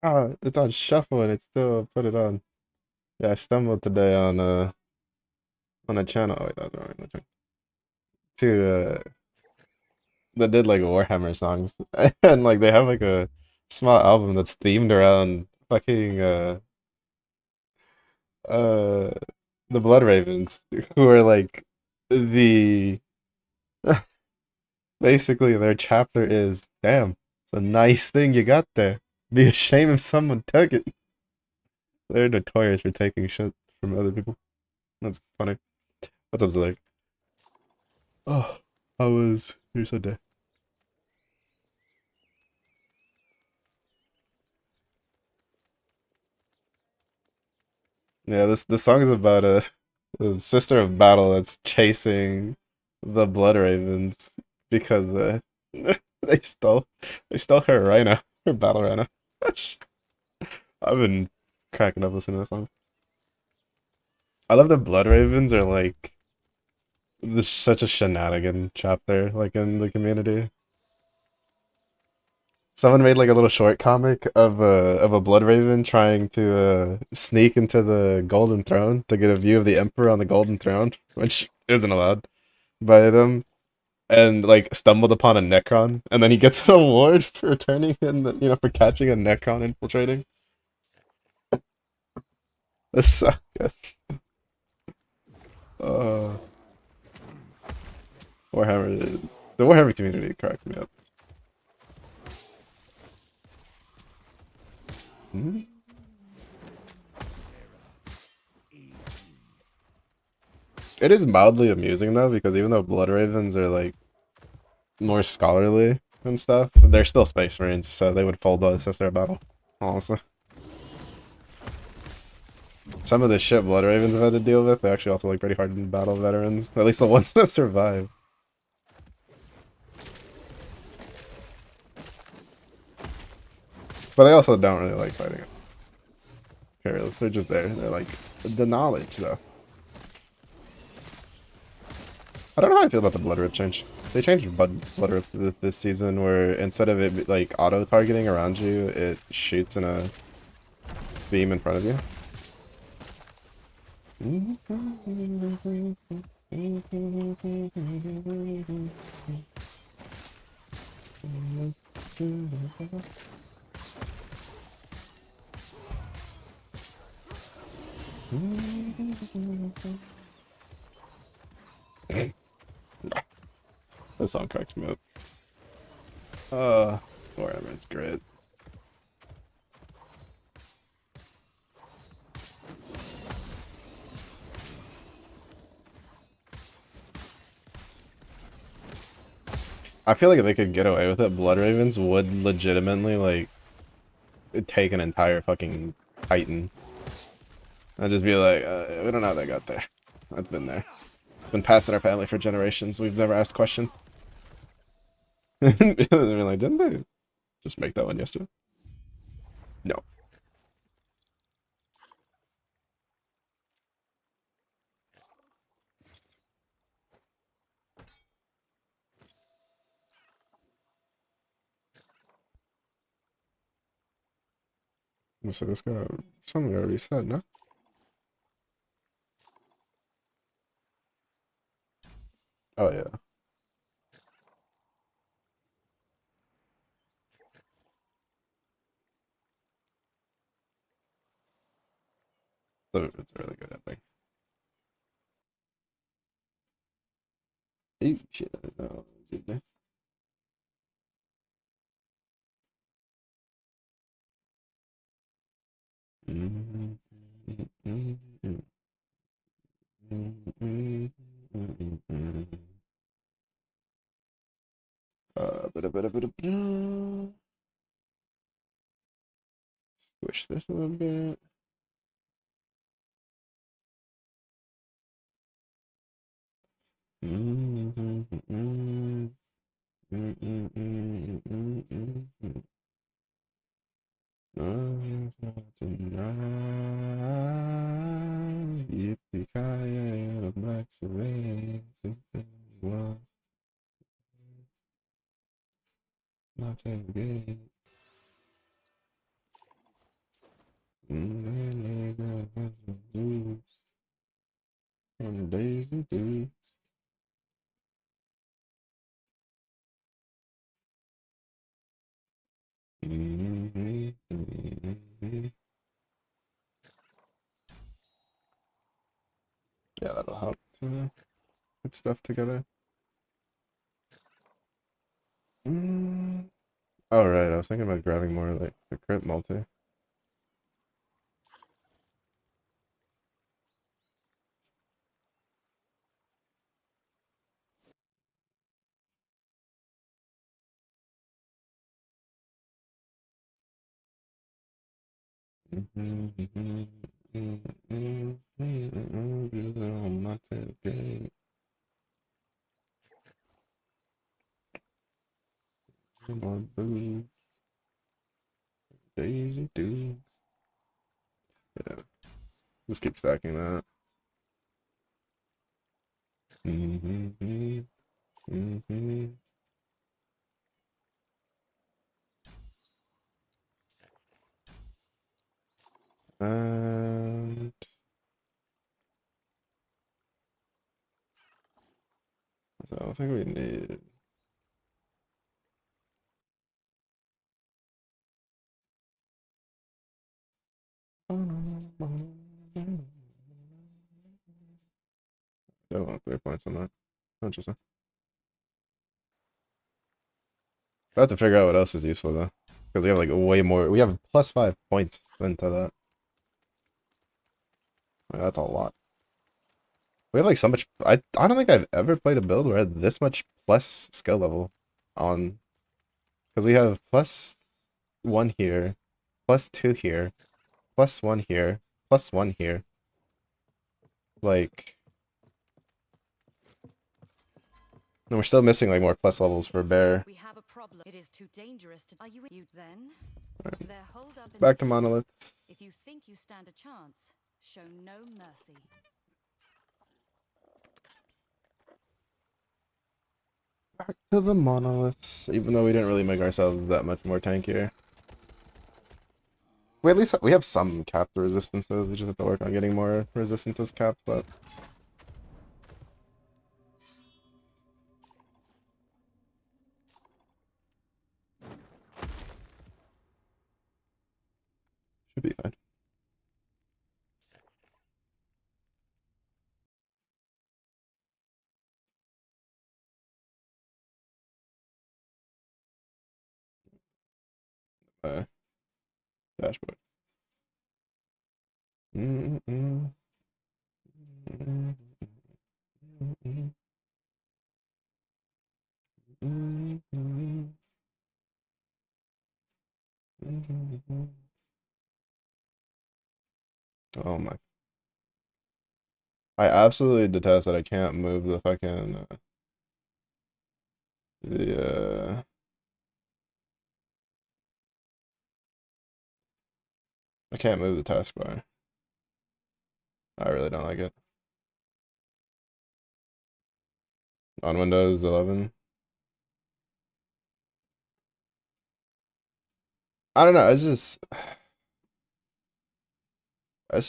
Oh, it's on shuffle and it still put it on. Yeah, I stumbled today on a channel. Oh, wait, that was the wrong channel. To that did like Warhammer songs. And like they have like a small album that's themed around fucking uh the Blood Ravens, who are like the basically their chapter is damn, it's a nice thing you got there. Be a shame if someone took it. They're notorious for taking shit from other people. That's funny. What's up, Zach? Oh, how was your Sunday? Yeah, this song is about a sister of battle that's chasing the Blood Ravens because they stole they stole her rhino, her battle rhino. I've been cracking up listening to that song. I love that Blood Ravens are like this such a shenanigan chapter like in the community. Someone made like a little short comic of a blood raven trying to sneak into the golden throne to get a view of the emperor on the golden throne, which isn't allowed by them, and like stumbled upon a necron, and then he gets an award for returning and for catching a necron infiltrating. That's so good. Uh, Warhammer, the Warhammer community cracks me up. Mhm. It is mildly amusing though, because even though blood ravens are like more scholarly and stuff, they're still Space Marines, so they would fold us as their battle. Honestly, some of the shit Blood Ravens have had to deal with, they're actually also like pretty hardened battle veterans. At least the ones that survive. But they also don't really like fighting Imperials. They're just there. They're like the knowledge though. I don't know how I feel about the Blood Rip change. They changed Blood Rip this season, where instead of it like auto targeting around you, it shoots in a beam in front of you. This song cracks me up. Whatever, it's great. I feel like if they could get away with it, Blood Ravens would legitimately like take an entire fucking Titan. I'd just be like, we don't know how they got there. That's been there. Been passed in our family for generations. We've never asked questions. They're like, didn't they just make that one yesterday? No. So this guy, something already said, no? Oh yeah. It's a really good epic. Hey, shit. No, did Squish this a little bit. Tonight, yippee-ki-yay, the black parade, well, not that good. On Daisy Dukes. Yeah, that'll help to put stuff together. Oh, right, I was thinking about grabbing more like the crit multi. More booze. Daisy Dukes. Yeah, just keep stacking that. And so I don't think we need. Don't want 3 points on that. Interesting. I have to figure out what else is useful though, because we have like way more. We have +5 points into that. Like, that's a lot. We have like so much. I don't think I've ever played a build where I had this much plus skill level on, because we have +1 here, +2 here, +1 here, +1 here. Like, and we're still missing like more plus levels for bear. We have a problem. It is too dangerous to. Are you then? Right. They're holed up in Back to monoliths. If you think you stand a chance, show no mercy. Back to the monoliths, even though we didn't really make ourselves that much more tankier. We at least we have some capped resistances. We just have to work on getting more resistances capped, but should be fine. Dashboard. Oh my. I absolutely detest that I can't move the fucking the I can't move the taskbar. I really don't like it. On Windows 11. I don't know, it's just as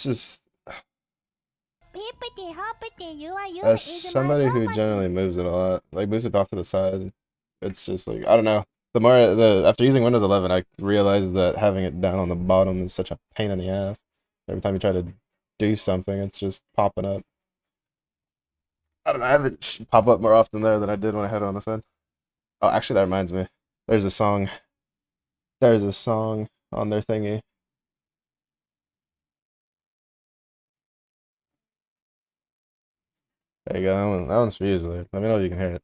somebody who generally moves it a lot, like moves it off to the side, it's just like I don't know. After using Windows 11, I realized that having it down on the bottom is such a pain in the ass. Every time you try to do something, it's just popping up. I don't know. I have it pop up more often there than I did when I had it on the side. Oh, actually, that reminds me. There's a song. There's a song on their thingy. There you go. That one's for you, Zler. Let me know if you can hear it.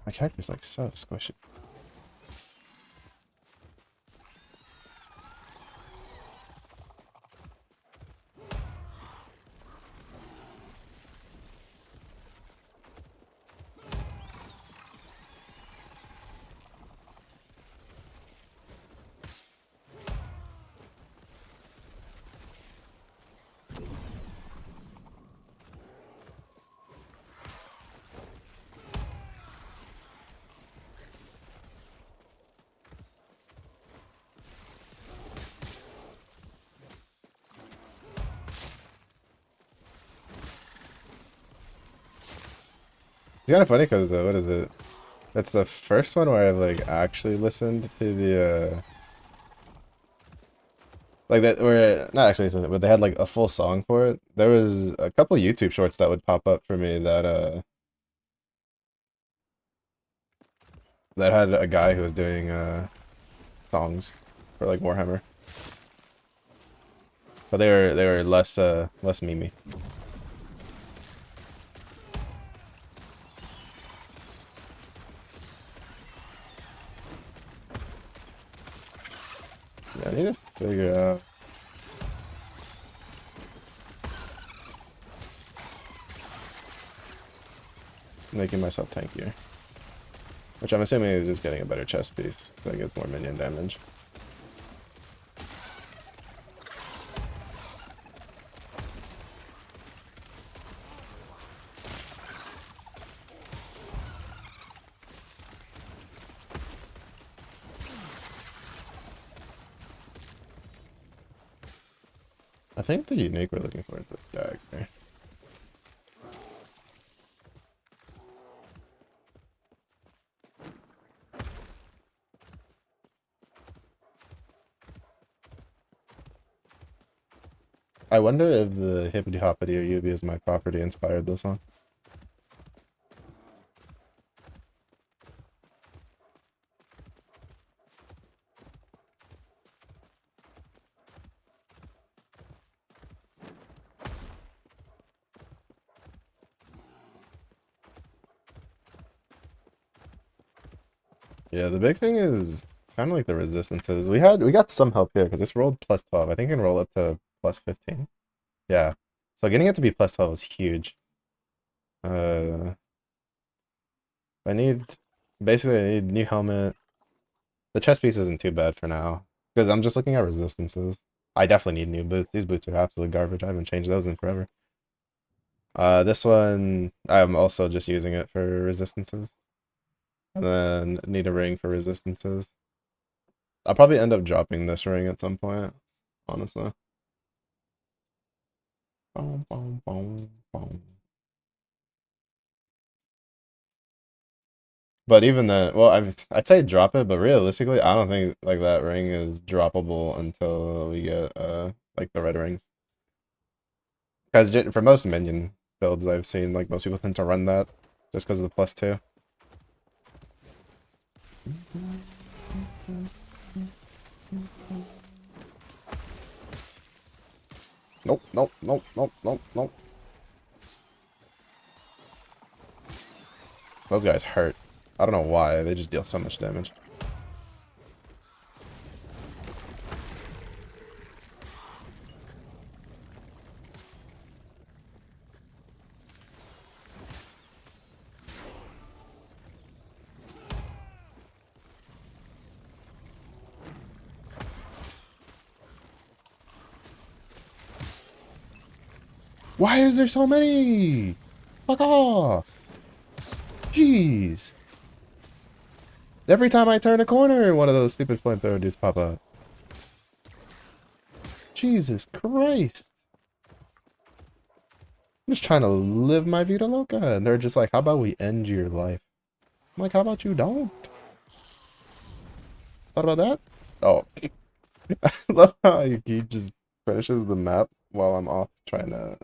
My character's like so squishy. It's kind of funny because what is it? It's the first one where I've like actually listened to the like that where not actually listened, but they had like a full song for it. There was a couple YouTube shorts that would pop up for me that had a guy who was doing songs for like Warhammer, but they were less memey. Yeah, I need to figure out making myself tankier. Which I'm assuming is just getting a better chest piece that gets more minion damage. I think the unique we're looking for is this dagger. I wonder if the hippity hoppity or Yubi is my property inspired this song. Yeah, the big thing is kind of like the resistances. We got some help here because this rolled plus 12. I think it can roll up to plus 15. Yeah. So getting it to be plus 12 is huge. Uh I need basically I need new helmet. The chest piece isn't too bad for now. Because I'm just looking at resistances. I definitely need new boots. These boots are absolute garbage. I haven't changed those in forever. This one I'm also just using it for resistances. And then need a ring for resistances. I'll probably end up dropping this ring at some point, honestly. Boom, boom, boom, boom. But even then, well, I'd say drop it, but realistically, I don't think like that ring is droppable until we get like the red rings. Because for most minion builds I've seen, like most people tend to run that just because of the plus 2. Nope, nope, nope, nope, nope, nope. Those guys hurt. I don't know why, they just deal so much damage. Why is there so many? Fuck off! Jeez! Every time I turn a corner, one of those stupid flamethrower dudes pop up. Jesus Christ! I'm just trying to live my vida loca, and they're just like, how about we end your life? I'm like, how about you don't? Thought about that? Oh. I love how he just finishes the map while I'm off trying to,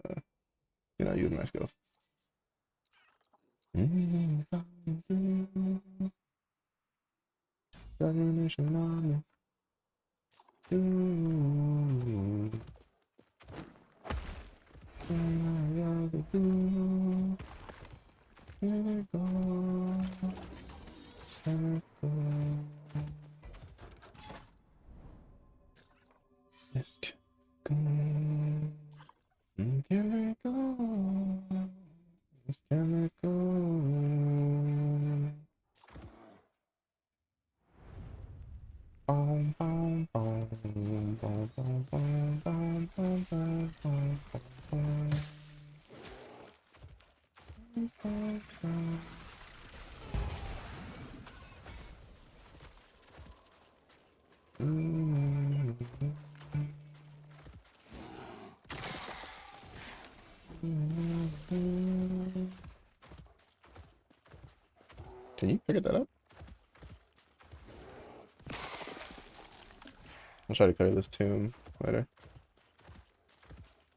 use my skills. Just go. Can I go? Just can I go? Boom, boom, boom, boom, boom, boom, boom, boom, boom, boom, boom, boom, boom. Can you figure that out? I'll try to clear this tomb later.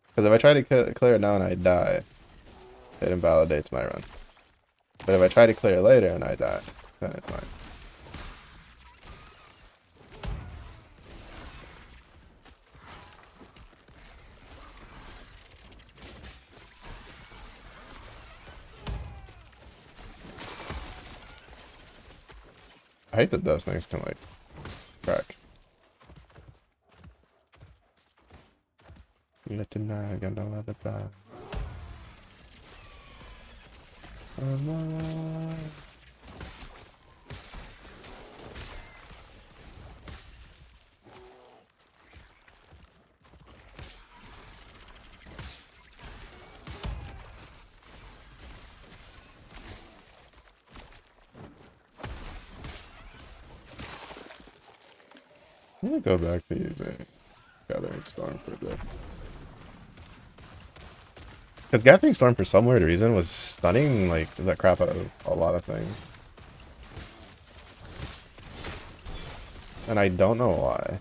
Because if I try to clear it now and I die, it invalidates my run. But if I try to clear it later and I die, then it's fine. I hate that those things can, like, crack. I'm gonna go back to using Gathering Storm for a bit. Because Gathering Storm, for some weird reason, was stunning like the crap out of a lot of things. And I don't know why.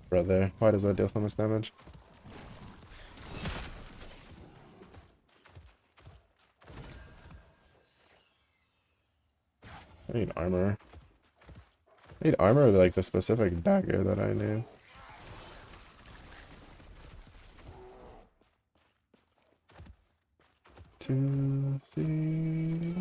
Brother, why does that deal so much damage? I need armor. I need armor with like the specific dagger that I need. To see.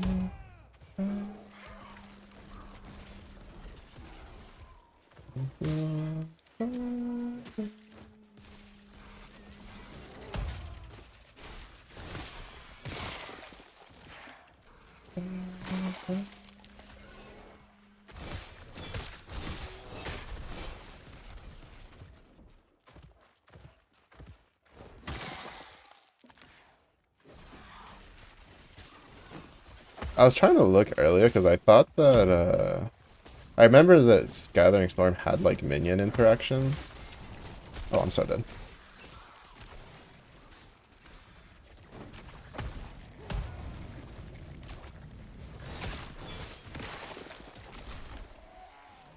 I was trying to look earlier because I thought that I remember that Gathering Storm had like minion interaction. Oh, I'm so dead.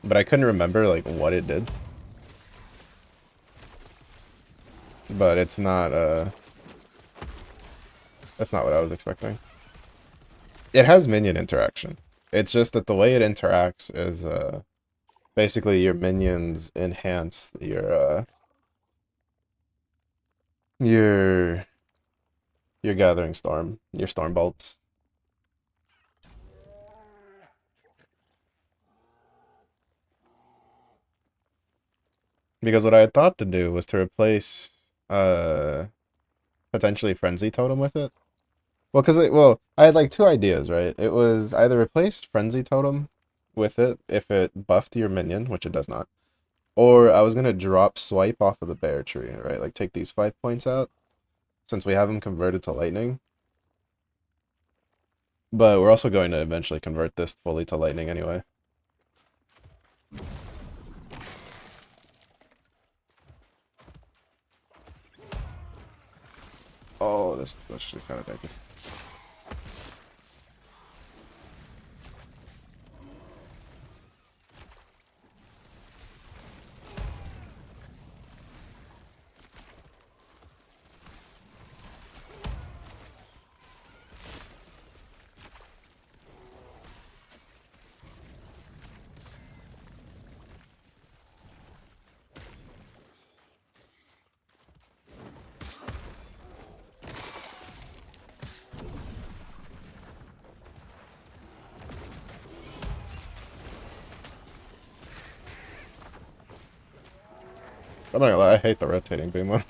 But I couldn't remember like what it did. But it's not that's not what I was expecting. It has minion interaction. It's just that the way it interacts is basically your minions enhance your Gathering Storm, your Storm Bolts. Because what I had thought to do was to replace potentially Frenzy Totem with it. Well, I had like two ideas, right? It was either replace Frenzy Totem with it if it buffed your minion, which it does not, or I was gonna drop Swipe off of the Bear Tree, right? Like take these 5 points out, since we have them converted to Lightning. But we're also going to eventually convert this fully to Lightning anyway. Oh, this is actually kind of decky. I'm not gonna lie, I hate the rotating beam one.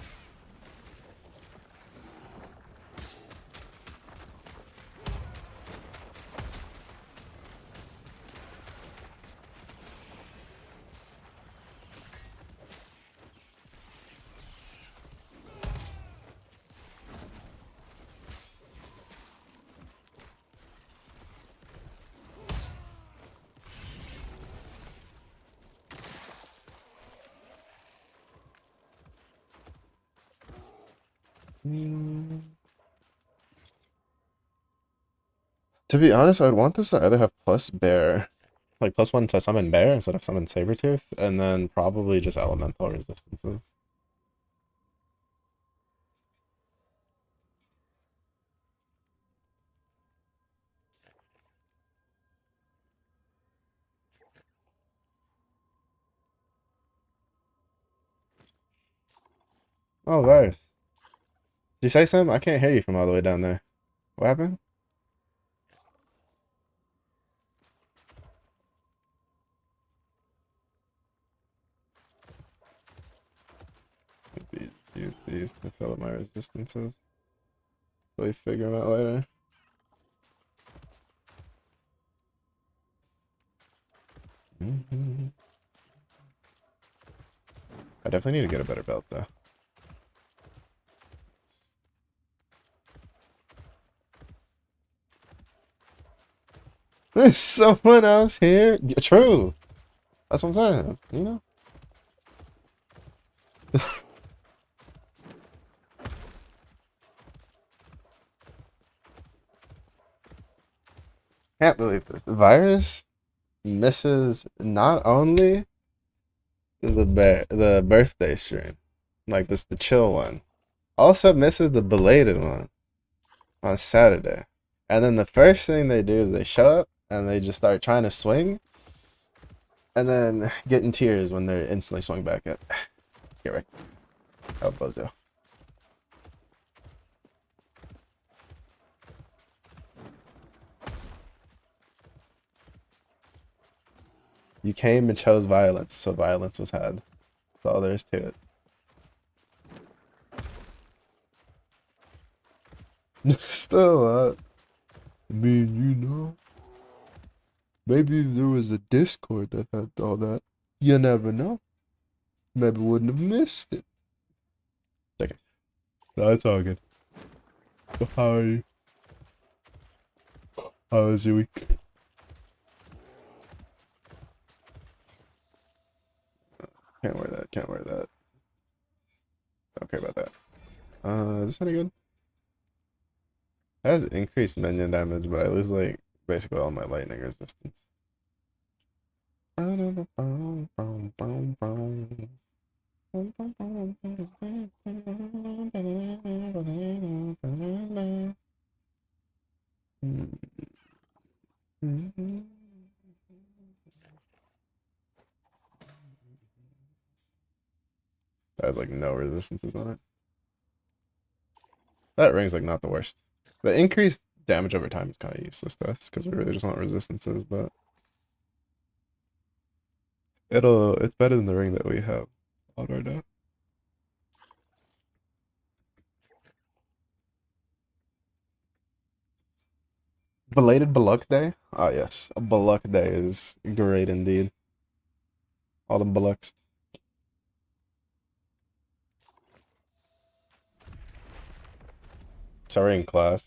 Mm. To be honest, I would want this to either have plus bear, like +1 to summon bear instead of summon Sabretooth, and then probably just elemental resistances. Oh, virus. Did you say something? I can't hear you from all the way down there. What happened? Use these to fill up my resistances. So we figure them out later. I definitely need to get a better belt though. There's someone else here. Yeah, true. That's what I'm saying. You know. Can't believe this. The virus misses not only the birthday stream, like this the chill one, also misses the belated one on Saturday. And then the first thing they do is they show up and they just start trying to swing, and then get in tears when they're instantly swung back at. Get right. El Bozo. You came and chose violence, so violence was had. That's all there is to it. Still, I mean, you know, maybe if there was a Discord that had all that, you never know. Maybe wouldn't have missed it. Okay. No, it's all good. So how are you? How was your week? Can't wear that. Can't wear that. Don't care about that. Is this any good? It has increased minion damage, but I lose like basically all my lightning resistance. That has like no resistances on it. That ring's like not the worst. The increased damage over time is kind of useless to us because we really just want resistances, but it's better than the ring that we have on right now. Belated Baluk Day? Ah yes, a Baluk Day is great indeed. All the Baluks. Sorry, in class.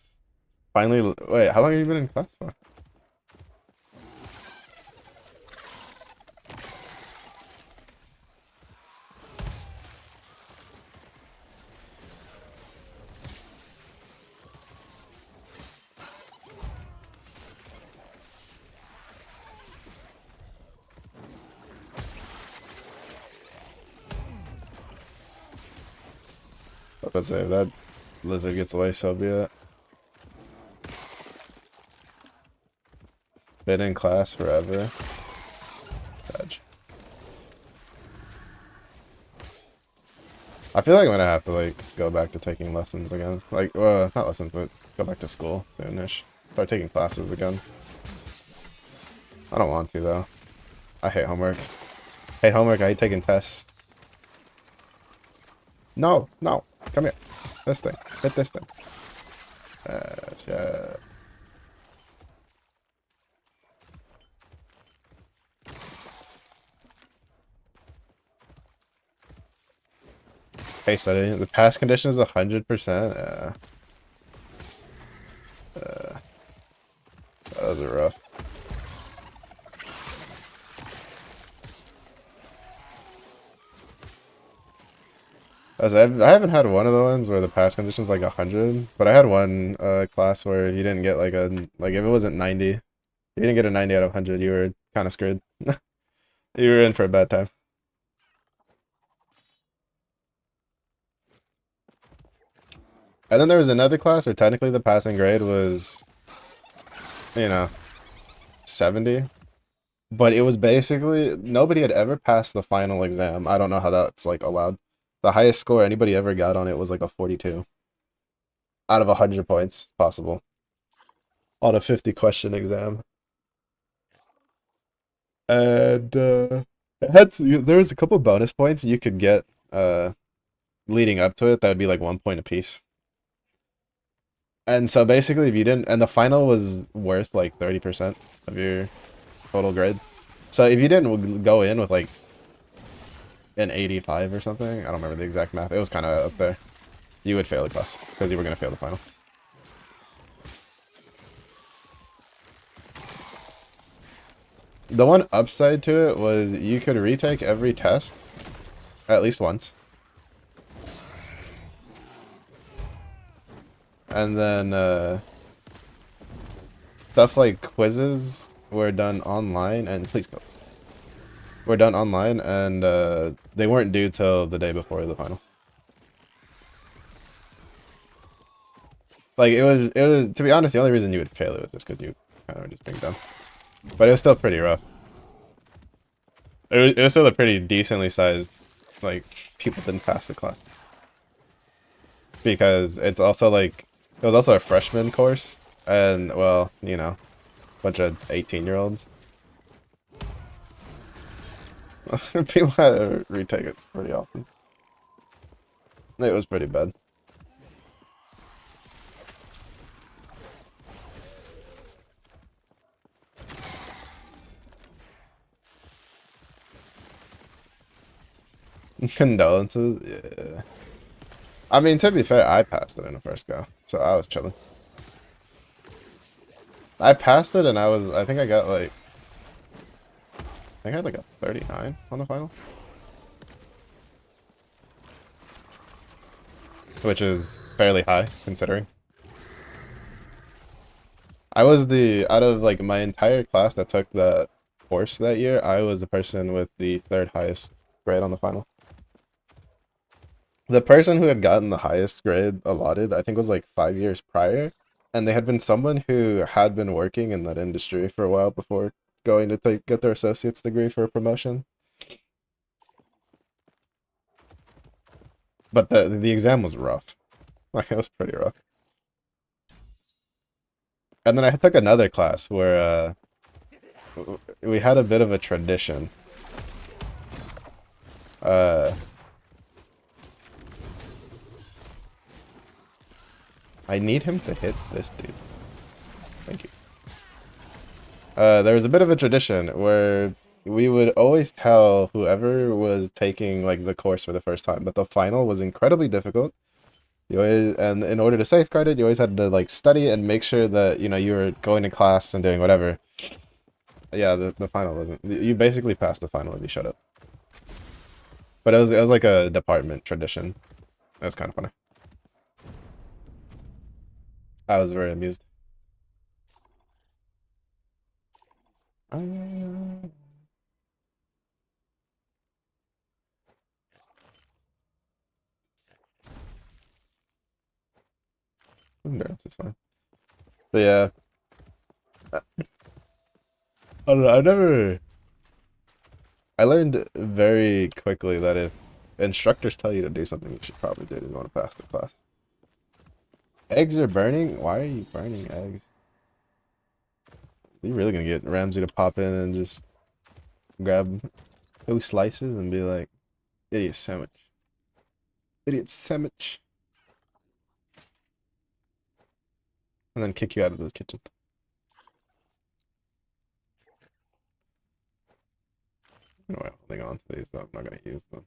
Finally, wait, how long have you been in class for? Let's say if that lizard gets away, so be it. Been in class forever. Badge. I feel like I'm gonna have to like go back to taking lessons again. Like, not lessons, but go back to school soonish. Start taking classes again. I don't want to though. I hate homework. Hate homework. I hate taking tests. No, no, come here. This thing. Hit this thing. Yeah. Case study. The pass condition is 100%. That was rough. I haven't had one of the ones where the pass condition's like 100, but I had one class where you didn't get like a like if it wasn't 90, if you didn't get a 90 out of 100, you were kind of screwed. You were in for a bad time. And then there was another class where technically the passing grade was, you know, 70, but it was basically nobody had ever passed the final exam. I don't know how that's like allowed. The highest score anybody ever got on it was like a 42 out of 100 points possible on a 50 question exam. And there was a couple bonus points you could get uh leading up to it that would be like 1 point apiece. And so basically if you didn't, and the final was worth like 30% of your total grade. So if you didn't go in with like an 85 or something, I don't remember the exact math. It was kind of up there. You would fail the class because you were going to fail the final. The one upside to it was you could retake every test at least once. And then stuff like quizzes were done online, and please go. Were done online, and they weren't due till the day before the final. Like it was to be honest, the only reason you would fail it was just because you kind of just being dumb. But it was still pretty rough. It was still a pretty decently sized, like people didn't pass the class because it's also like it was also a freshman course, and well, you know, bunch of 18-year-olds. People had to retake it pretty often. It was pretty bad. Condolences. Yeah. I mean, to be fair, I passed it in the first go, so I was chilling. I passed it, and I think I got like, I think I had like a 39 on the final, which is fairly high considering. I was out of like my entire class that took the course that year, I was the person with the third highest grade on the final. The person who had gotten the highest grade allotted, I think was like 5 years prior, and they had been someone who had been working in that industry for a while before going to get their associate's degree for a promotion. But the exam was rough. Like it was pretty rough. And then I took another class where we had a bit of a tradition. Uh, I need him to hit this dude. Thank you. There was a bit of a tradition where we would always tell whoever was taking like the course for the first time that the final was incredibly difficult. You always, and in order to safeguard it, you always had to like study and make sure that you know you were going to class and doing whatever. Yeah, the final wasn't. You basically passed the final if you shut up. But it was like a department tradition. It was kind of funny. I was very amused. Uh, Endurance is fine. But yeah, I don't know. I learned very quickly that if instructors tell you to do something, you should probably do it if you want to pass the class. Eggs are burning? Why are you burning eggs? Are you really gonna get Ramsey to pop in and just grab 2 slices and be like, idiot sandwich. Idiot sandwich. And then kick you out of the kitchen. Anyway, holding on to these though, I'm not gonna use them.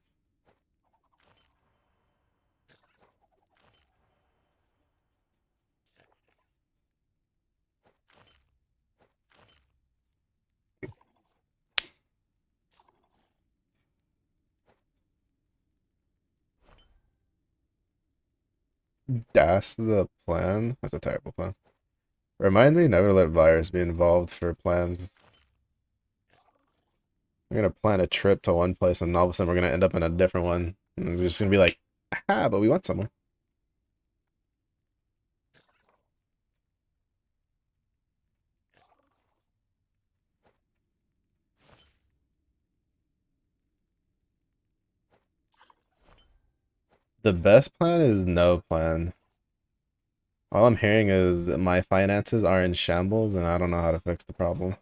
That's the plan. That's a terrible plan. Remind me never let virus be involved for plans. We're gonna plan a trip to one place and all of a sudden we're gonna end up in a different one. And it's just gonna be like, ah, but we went somewhere. The best plan is no plan. All I'm hearing is my finances are in shambles and I don't know how to fix the problem.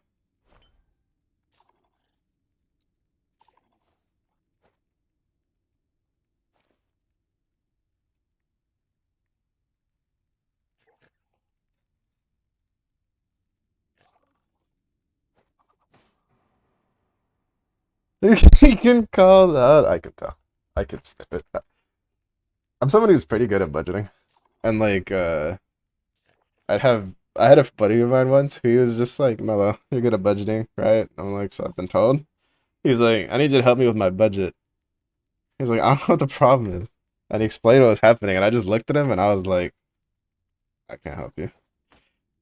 You can call that. I can tell. I can snip it. I'm someone who's pretty good at budgeting. And like I had a buddy of mine once who was just like, Mello, you're good at budgeting, right? I'm like, so I've been told. He's like, I need you to help me with my budget. He's like, I don't know what the problem is. And he explained what was happening, and I just looked at him and I was like, I can't help you.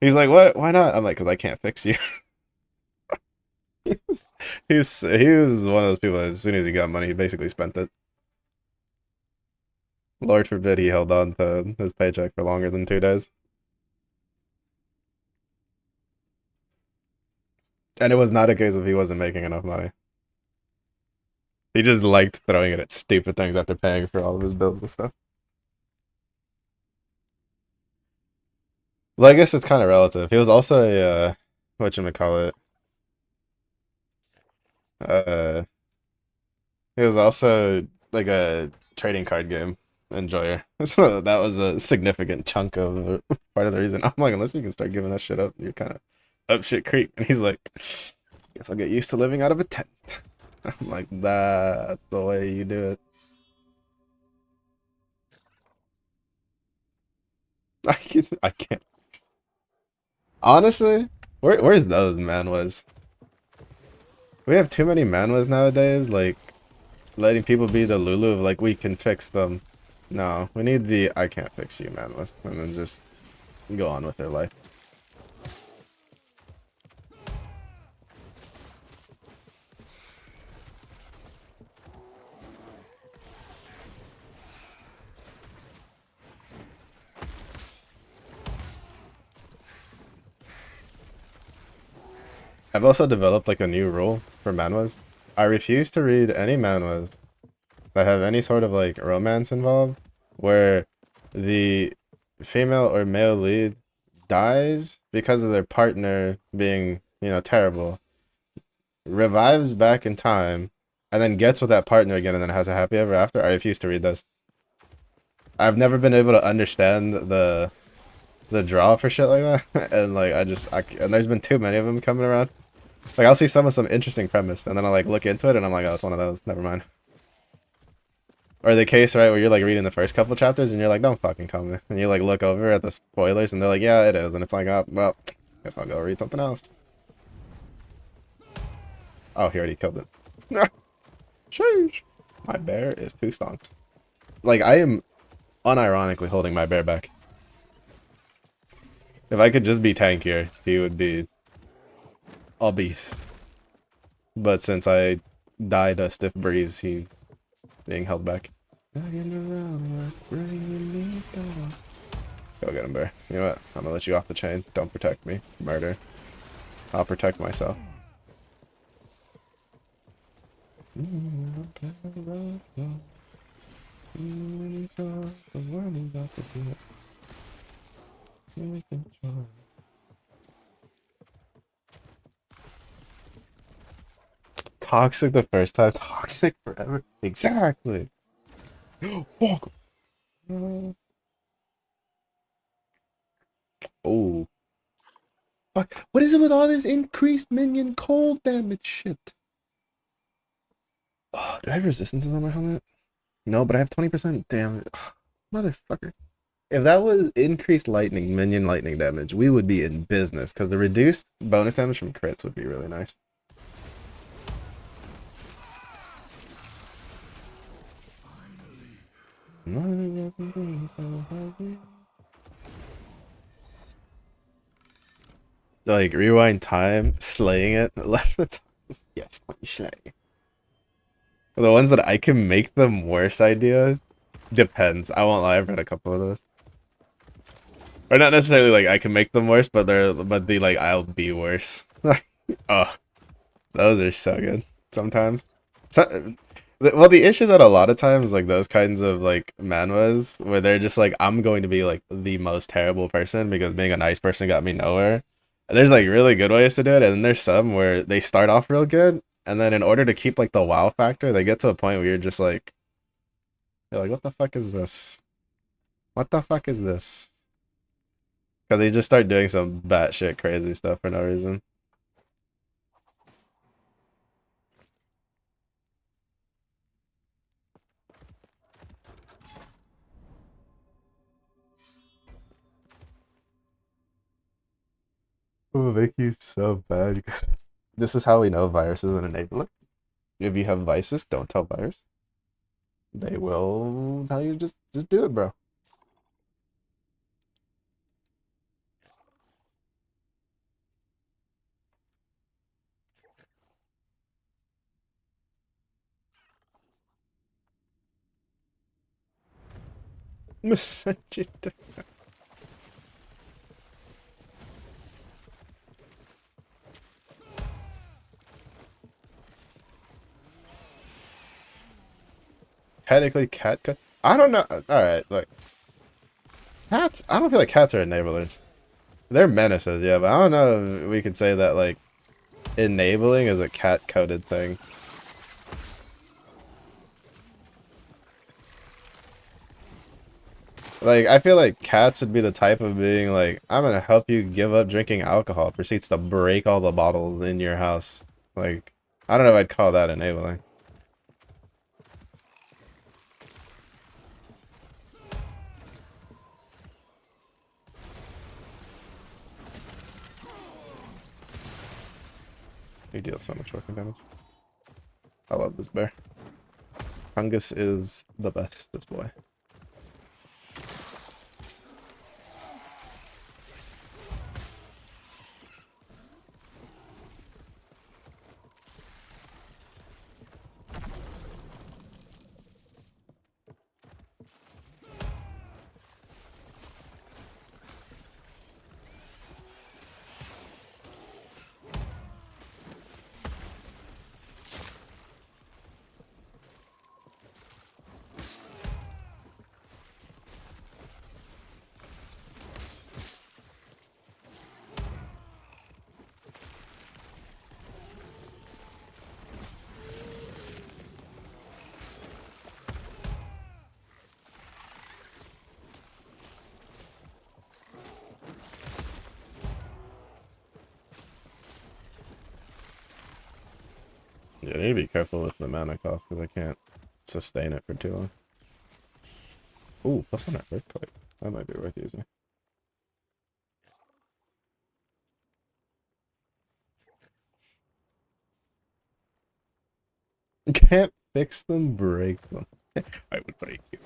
He's like, what? Why not? I'm like, because I can't fix you. He was one of those people that as soon as he got money, he basically spent it. Lord forbid he held on to his paycheck for longer than 2 days. And it was not a case of he wasn't making enough money. He just liked throwing it at stupid things after paying for all of his bills and stuff. Well, I guess it's kind of relative. He was also a, whatchamacallit, uh, he was also like a trading card game enjoyer. So that was a significant chunk of part of the reason. I'm like, unless you can start giving that shit up, you're kind of up shit creek. And he's like, guess I'll get used to living out of a tent. I'm like, that's the way you do it. I can't. Honestly, where's those manwas? We have too many manwas nowadays, like letting people be the Lulu of like we can fix them. No, we need the I can't fix you manwas and then just go on with their life. I've also developed like a new rule for manhwas. I refuse to read any manhwas that have any sort of like romance involved, where the female or male lead dies because of their partner being, terrible, revives back in time, and then gets with that partner again and then has a happy ever after. I refuse to read those. I've never been able to understand the draw for shit like that, and like and there's been too many of them coming around. Like I'll see some with some interesting premise, and then I'll like look into it, and I'm like, oh, it's one of those. Never mind. Or the case, right, where you're like reading the first couple chapters, and you're like, don't fucking tell me. And you like look over at the spoilers, and they're like, yeah, it is, and it's like, oh, well, guess I'll go read something else. Oh, he already killed it. Sheesh. My bear is 2 stonks. Like I am unironically holding my bear back. If I could just be tankier, he would be a beast. But since I died a stiff breeze, he's being held back. Go get him, bear. You know what? I'm gonna let you off the chain. Don't protect me. Murder. I'll protect myself. Toxic the first time, toxic forever. Exactly. Fuck. Oh. Fuck. What is it with all this increased minion cold damage shit? Oh, do I have resistances on my helmet? No, but I have 20% damage. Motherfucker. If that was increased minion lightning damage, we would be in business, because the reduced bonus damage from crits would be really nice. Like rewind time, slaying it, left the times. Yes, slay. The ones that I can make them worse idea depends. I won't lie, I've read a couple of those. Or not necessarily like I can make them worse, but the like I'll be worse. Oh, those are so good. Sometimes. So, well, the issue is that a lot of times, like those kinds of like manhwas, where they're just like, I'm going to be like the most terrible person because being a nice person got me nowhere. And there's like really good ways to do it, and then there's some where they start off real good, and then in order to keep like the wow factor, they get to a point where you're like, what the fuck is this? What the fuck is this? Because they just start doing some batshit crazy stuff for no reason. Oh, make you so bad. This is how we know virus is an enabler. If you have vices, don't tell virus. They will tell you just do it, bro. Massachusetts. Technically, I don't know. All right, look, cats. I don't feel like cats are enablers. They're menaces, yeah, but I don't know if we could say that like enabling is a cat-coded thing. Like, I feel like cats would be the type of being like, I'm gonna help you give up drinking alcohol, proceeds to break all the bottles in your house. Like, I don't know if I'd call that enabling. He deals so much fucking damage. I love this bear. Fungus is the best, this boy. Yeah, I need to be careful with the mana cost because I can't sustain it for too long. Ooh, plus 1 at Earthquake. That might be worth using. Can't fix them, break them. I would break you.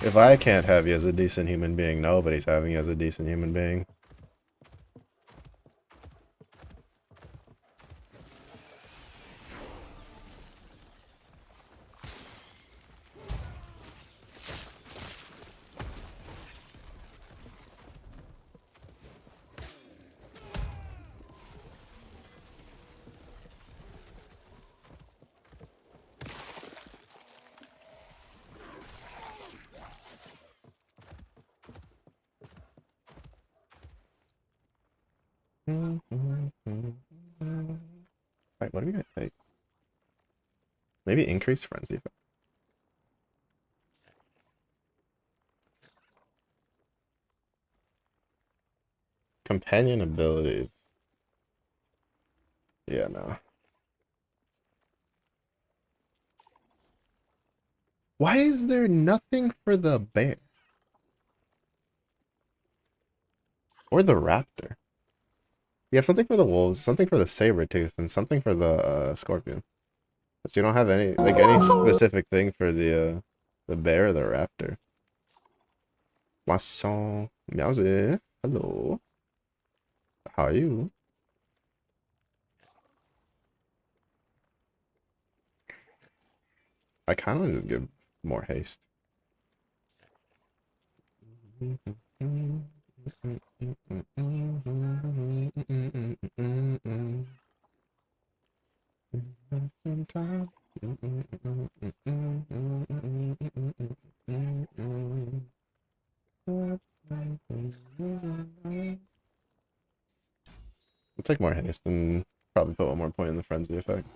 If I can't have you as a decent human being, nobody's having you as a decent human being. Alright, what are we gonna take? Maybe increase frenzy effect. Companion abilities. Yeah, no. Why is there nothing for the bear? Or the raptor? You have something for the wolves, something for the saber tooth, and something for the scorpion. But you don't have any specific thing for the bear or the raptor. Poisson, meowsy, hello. How are you? I kind of want to just give more haste. Let's take more haste and probably put one more point in the frenzy effect.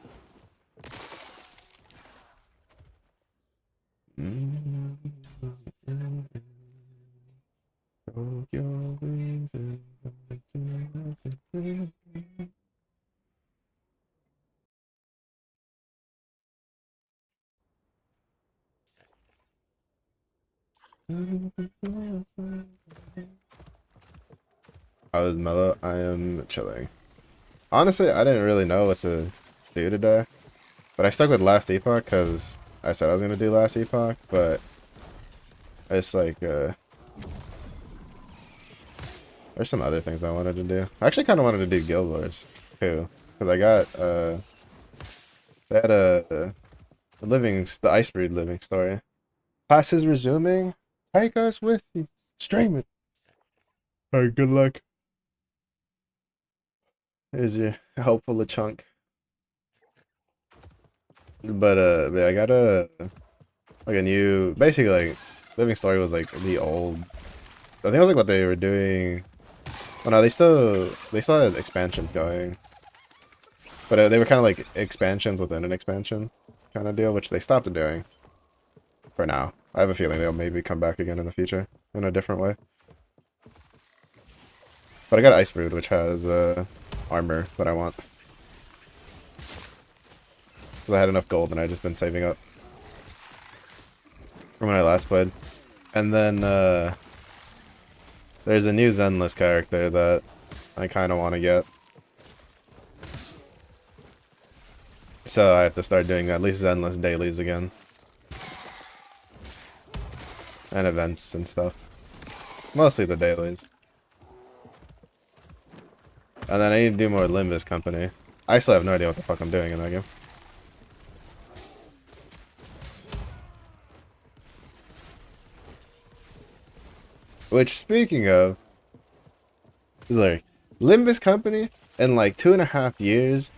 I was mellow. I am chilling. Honestly, I didn't really know what to do today, but I stuck with Last Epoch because I said I was gonna do Last Epoch, but it's like there's some other things I wanted to do. I actually kind of wanted to do Guild Wars too, because I got they had the Icebreed living story. Class is resuming. Take us with you. Stream it. Alright, good luck. Here's your helpful chunk. But yeah, I got like a new, basically like living story was like the old. I think it was like what they were doing. Oh no, they still had expansions going, but they were kind of like expansions within an expansion kind of deal, which they stopped doing for now. I have a feeling they'll maybe come back again in the future in a different way. But I got Ice Brood, which has armor that I want. Because I had enough gold and I just been saving up from when I last played. And then there's a new Zenless character that I kind of want to get. So I have to start doing at least Zenless dailies again. And events and stuff. Mostly the dailies. And then I need to do more Limbus Company. I still have no idea what the fuck I'm doing in that game. Which, speaking of, is like, Limbus Company in like 2.5 years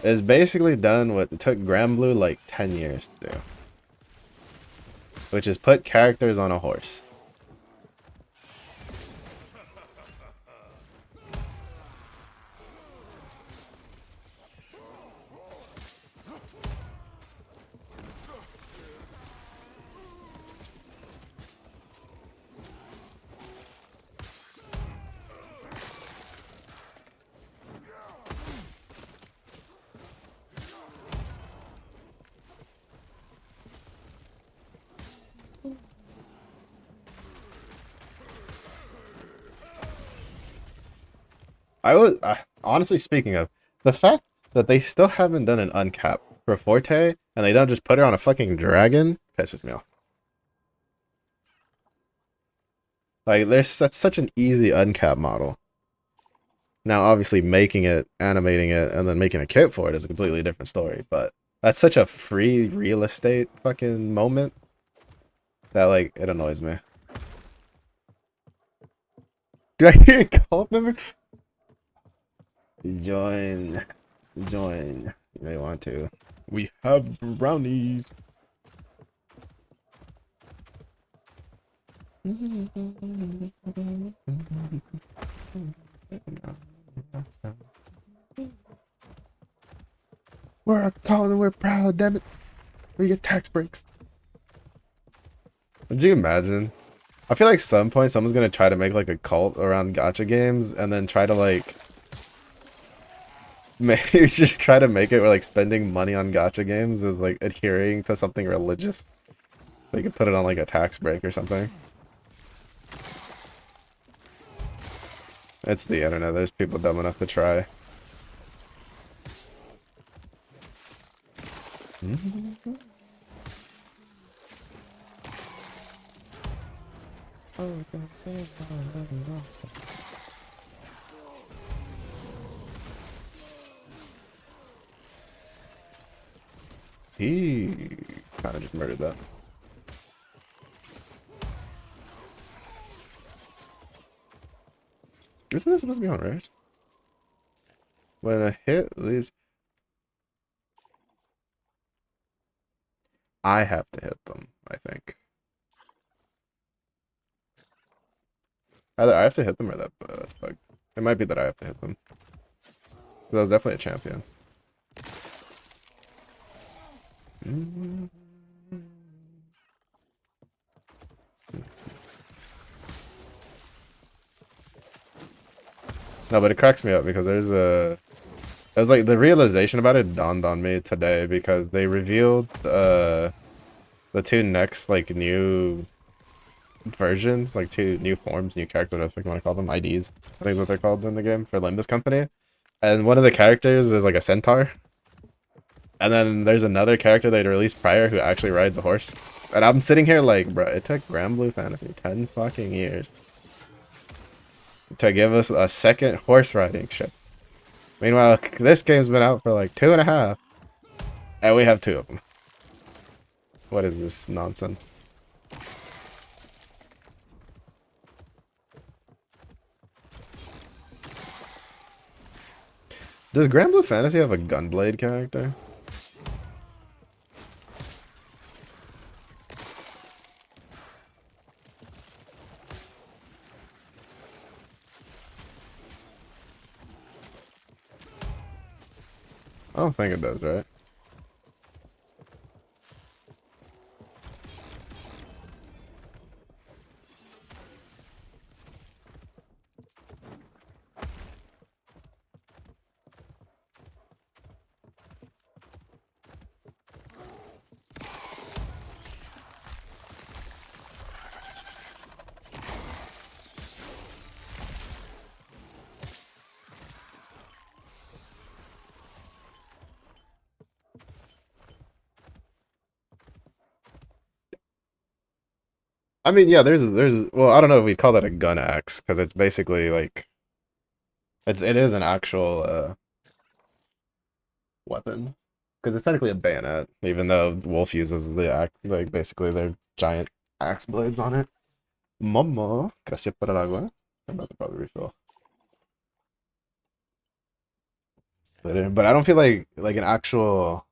is basically done what it took Granblue like 10 years to do. Which is put characters on a horse. Honestly speaking of, the fact that they still haven't done an uncap for Forte, and they don't just put her on a fucking dragon, pisses me off. Like, that's such an easy uncap model. Now, obviously, making it, animating it, and then making a kit for it is a completely different story, but that's such a free real estate fucking moment that, like, it annoys me. Do I hear a cult member? Join. Join. You may want to. We have brownies. We're a colony, we're proud, damn it. We get tax breaks. Would you imagine? I feel like some point someone's gonna try to make like a cult around gacha games and then try to like maybe just try to make it where like spending money on gacha games is like adhering to something religious. So you could put it on like a tax break or something. It's the internet. There's people dumb enough to try. He kind of just murdered that. Isn't this supposed to be on rares? When a hit leaves, I have to hit them, I think. Either I have to hit them or that's bugged. It might be that I have to hit them. That was definitely a champion. No, but it cracks me up because there's like the realization about it dawned on me today because they revealed the two next like new versions, like two new forms, new characters, whatever you want to call them, IDs. I think is what they're called in the game for Limbus Company. And one of the characters is like a centaur. And then there's another character they released prior who actually rides a horse. And I'm sitting here like, bro, it took Grand Blue Fantasy 10 fucking years to give us a second horse riding ship. Meanwhile, this game's been out for like 2.5, and we have 2 of them. What is this nonsense? Does Grand Blue Fantasy have a Gunblade character? I don't think it does, right? I mean, yeah, there's well, I don't know if we call that a gun axe because it's basically like it is an actual weapon because it's technically a bayonet, even though Wolf uses the axe like basically their giant axe blades on it. Mama, gracias por el agua. I'm about to probably refill later, but I don't feel like an actual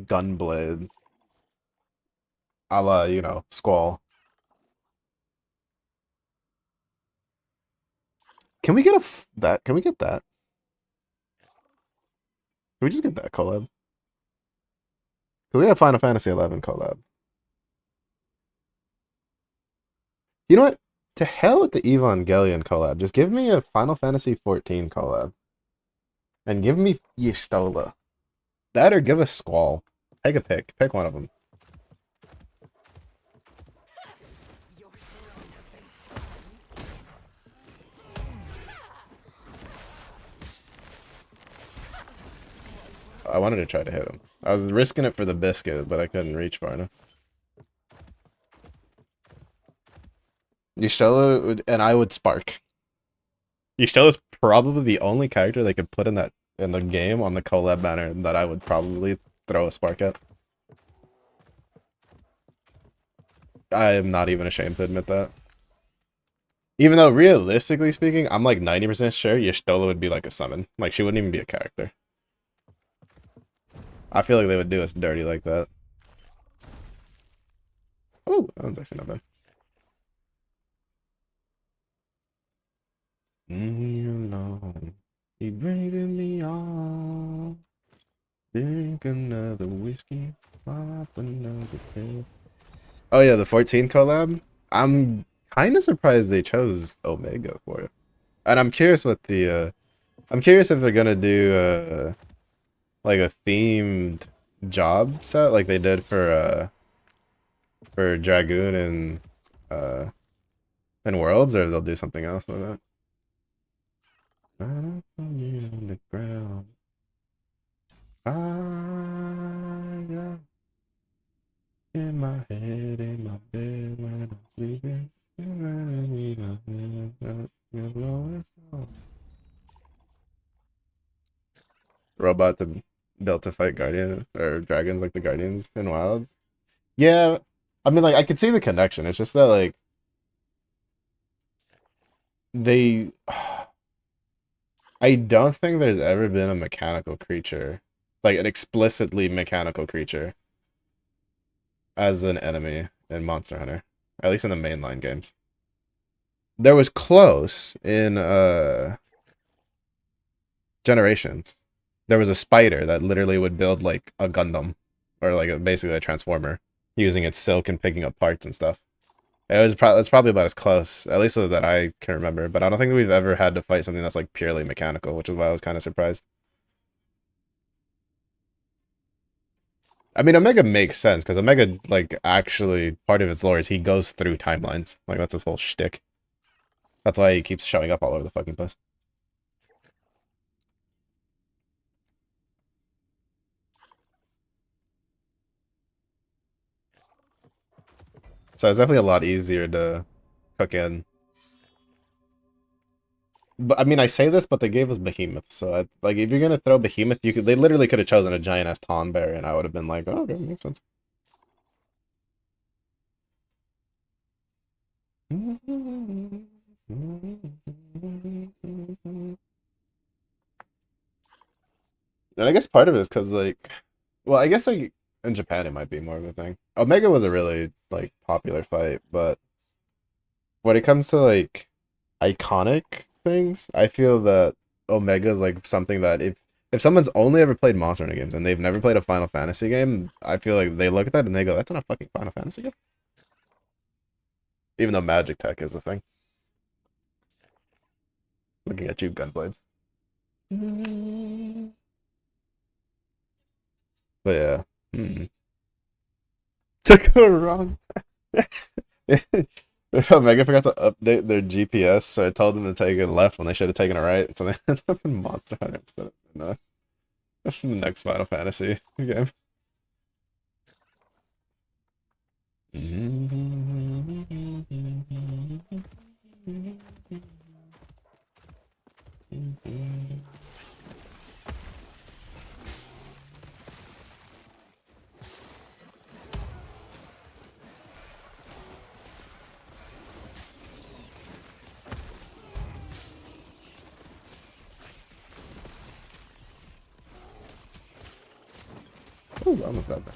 gun blade, a la Squall. Can we get that? Can we get that? Can we just get that collab? Cause we got a Final Fantasy 11 collab. You know what? To hell with the Evangelion collab. Just give me a Final Fantasy 14 collab. And give me Y'shtola. That or give us Squall. Take a pick. Pick one of them. I wanted to try to hit him. I was risking it for the biscuit, but I couldn't reach far enough. Y'shtola and I would spark. Y'shtola's probably the only character they could put in the game on the collab banner that I would probably throw a spark at. I am not even ashamed to admit that. Even though realistically speaking, I'm like 90% sure Y'shtola would be like a summon. Like she wouldn't even be a character. I feel like they would do us dirty like that. Oh, that one's actually not bad. Alone. He bringing me on. Drink another whiskey. Pop another pill. Oh yeah, the 14 collab. I'm kind of surprised they chose Omega for it. And I'm curious what the I'm curious if they're gonna do like a themed job set like they did for Dragoon and Worlds, or they'll do something else with it. On the ground. Fire in my head, in my bed when I'm sleeping. Robot to built to fight guardian or dragons like the guardians in Wilds. Yeah, I mean, like I could see the connection. It's just that like they, I don't think there's ever been a mechanical creature, like an explicitly mechanical creature, as an enemy in Monster Hunter, at least in the mainline games. There was close in Generations. There was a spider that literally would build like a Gundam or like basically a transformer using its silk and picking up parts and stuff. It's probably about as close, at least so that I can remember. But I don't think we've ever had to fight something that's like purely mechanical, which is why I was kind of surprised. I mean, Omega makes sense because Omega, like, actually part of its lore is he goes through timelines. Like that's his whole shtick. That's why he keeps showing up all over the fucking place. So it's definitely a lot easier to cook in. But I mean, I say this, but they gave us Behemoth. So like, if you're gonna throw Behemoth, you could. They literally could have chosen a giant ass Ton Bear, and I would have been like, oh, okay, makes sense. And I guess part of it is because like, well, I guess like in Japan it might be more of a thing. Omega was a really like popular fight, but when it comes to like iconic things, I feel that Omega is like something that if someone's only ever played Monster Hunter games and they've never played a Final Fantasy game, I feel like they look at that and they go, "That's not a fucking Final Fantasy game." Even though Magic Tech is a thing. Looking at you, Gunblades. But yeah. Took a wrong Omega forgot to update their GPS, so I told them to take it left when they should have taken it right. So they ended up in Monster Hunter instead of the next Final Fantasy game. Ooh, I almost got that.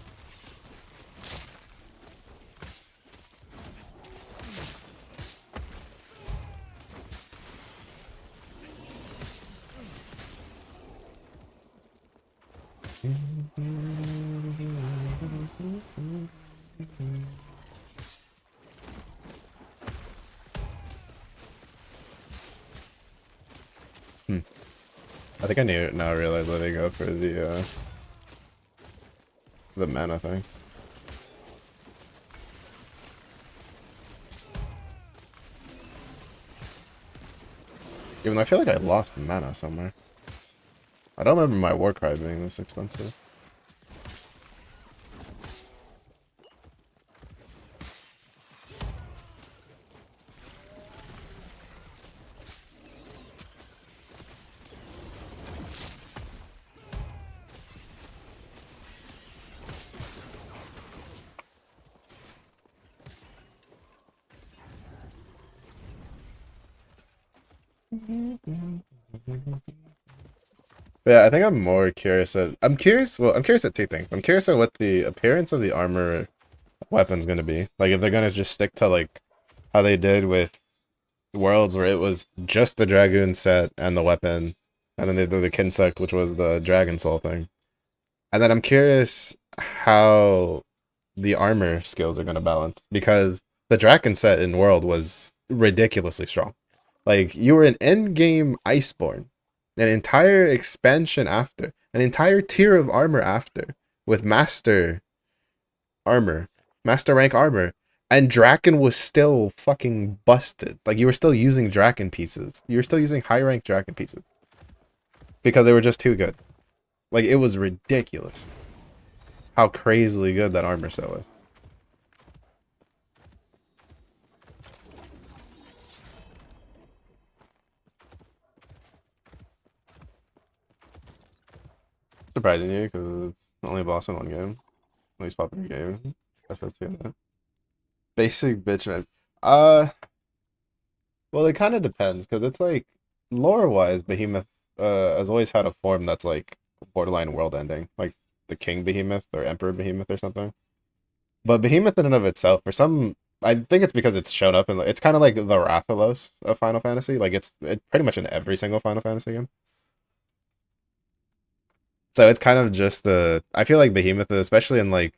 I think I need now realize why they go for the mana thing. Even though I feel like I lost mana somewhere. I don't remember my Warcry being this expensive. But yeah, I think I'm more curious at I'm curious at two things. I'm curious at what the appearance of the armor weapon's gonna be. Like if they're gonna just stick to like how they did with Worlds where it was just the Dragoon set and the weapon, and then they did the Kinsect, which was the Dragon Soul thing. And then I'm curious how the armor skills are gonna balance because the Draken set in World was ridiculously strong. Like you were an end game Iceborne, an entire expansion after, an entire tier of armor after, with armor, master rank armor, and Draken was still fucking busted. Like you were still using Draken pieces. You were still using high rank Draken pieces. because they were just too good. Like it was ridiculous how crazily good that armor set was. Surprising you because it's the only boss in one game, least popular game. FF2 and that. Basic bitch man. Uh, well, it kind of depends because it's like lore-wise, Behemoth has always had a form that's like borderline world-ending, like the King Behemoth or Emperor Behemoth or something. But Behemoth in and of itself, for some, I think it's because it's shown up in it's kind of like the Rathalos of Final Fantasy. Like it's pretty much in every single Final Fantasy game. So it's kind of just the I feel like Behemoth, especially in like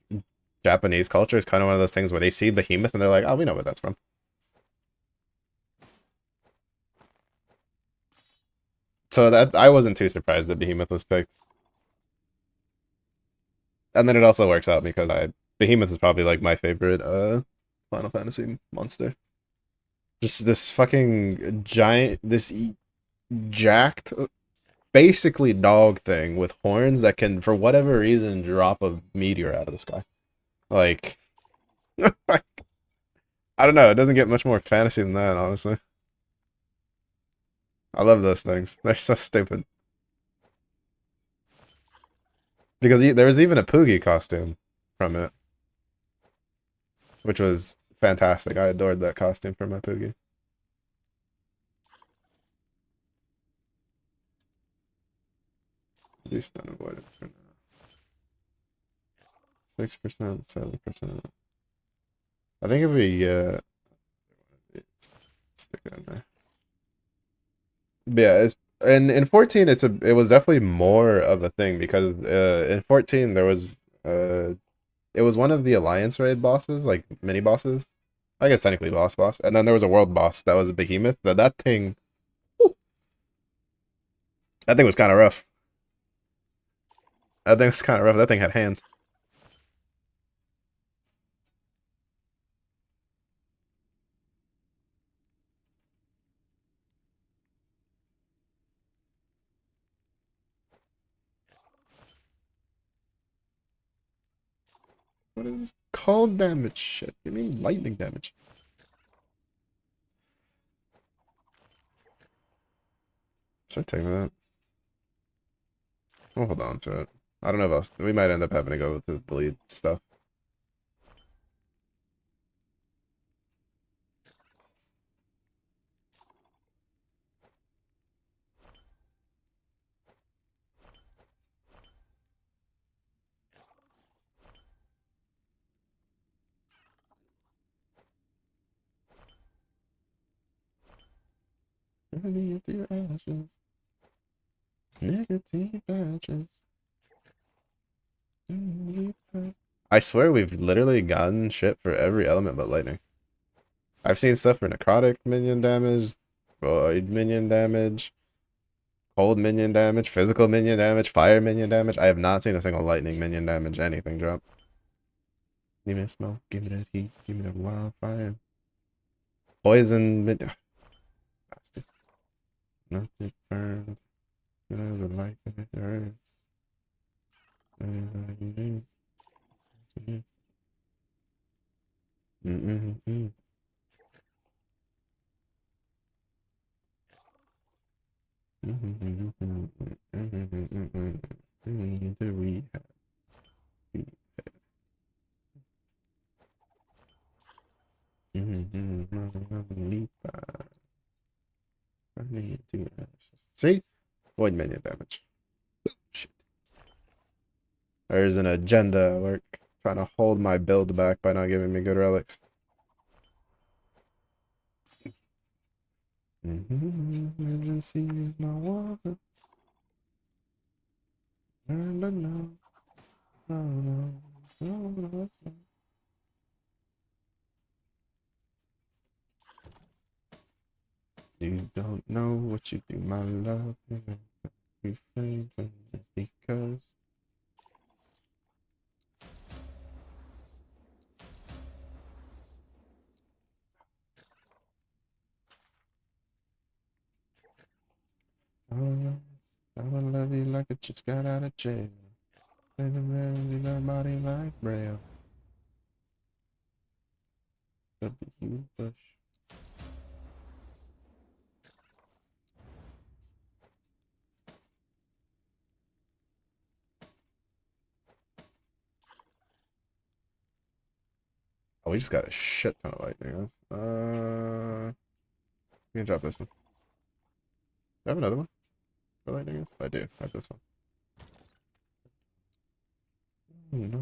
Japanese culture, is kind of one of those things where they see Behemoth and they're like, oh, we know where that's from. So that I wasn't too surprised that Behemoth was picked. And then it also works out because I Behemoth is probably like my favorite Final Fantasy monster. Just this fucking giant, jacked, basically dog thing with horns that can, for whatever reason, drop a meteor out of the sky. Like, I don't know. It doesn't get much more fantasy than that, honestly. I love those things. They're so stupid. Because there was even a Poogie costume from it, which was fantastic. I adored that costume for my Poogie. Do stun avoidance for now. 6%, 7%. I think if we stick it in there. But yeah, in 14 it was definitely more of a thing because in 14 there was it was one of the Alliance raid bosses, like mini bosses. I guess technically boss. And then there was a world boss that was a behemoth. That thing whew, that thing was kind of rough. That thing was kind of rough. That thing had hands. What is this cold damage shit? Give me lightning damage. Should I take that? We'll hold on to it. I don't know if else. We might end up having to go with the bleed stuff. Negative ashes. Negative ashes. I swear we've literally gotten shit for every element but lightning. I've seen stuff for necrotic minion damage, void minion damage, cold minion damage, physical minion damage, fire minion damage. I have not seen a single lightning minion damage anything drop. Give me smoke, give me that heat, give me that wildfire. Poison mid bastards. Nothing burned. There's a light that it hurts. Mm-mm-mm. The rehab. See? Void minion damage. Shit. There's an agenda at work. Trying to hold my build back by not giving me good relics. Emergency is my water. But no. No. You don't know what you do, my love. You faint just because. I wanna love you like I just got out of jail. Living around in our body like braille. W. Bush. Oh, we just got a shit ton of lightning. We can drop this one. Do I have another one for lightning? I do. I have this one. No.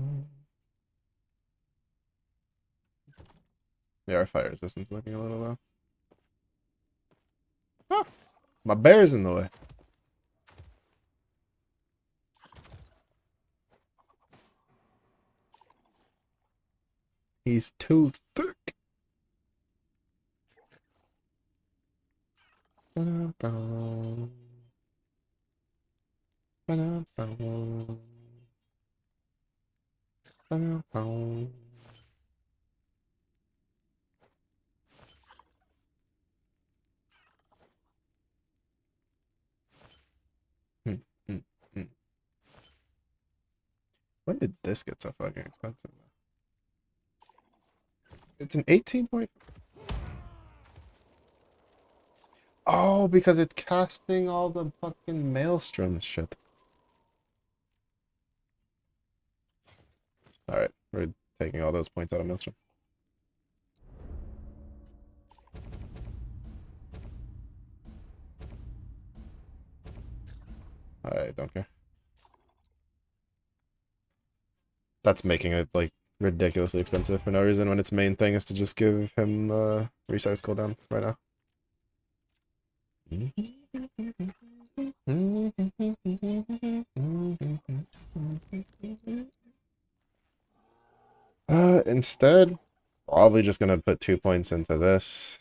Yeah, our fire resistance is looking a little low. Ah, my bear's in the way. He's too thick. Ba-da-ba. Ba-da-ba. Ba-da-ba. Hmm, hmm, hmm. When did this get so fucking expensive? It's an 18 point. Oh, because it's casting all the fucking maelstrom shit. Alright, we're taking all those points out of maelstrom. I don't care. That's making it like ridiculously expensive for no reason when its main thing is to just give him resize cooldown right now. Instead, probably just gonna put 2 points into this.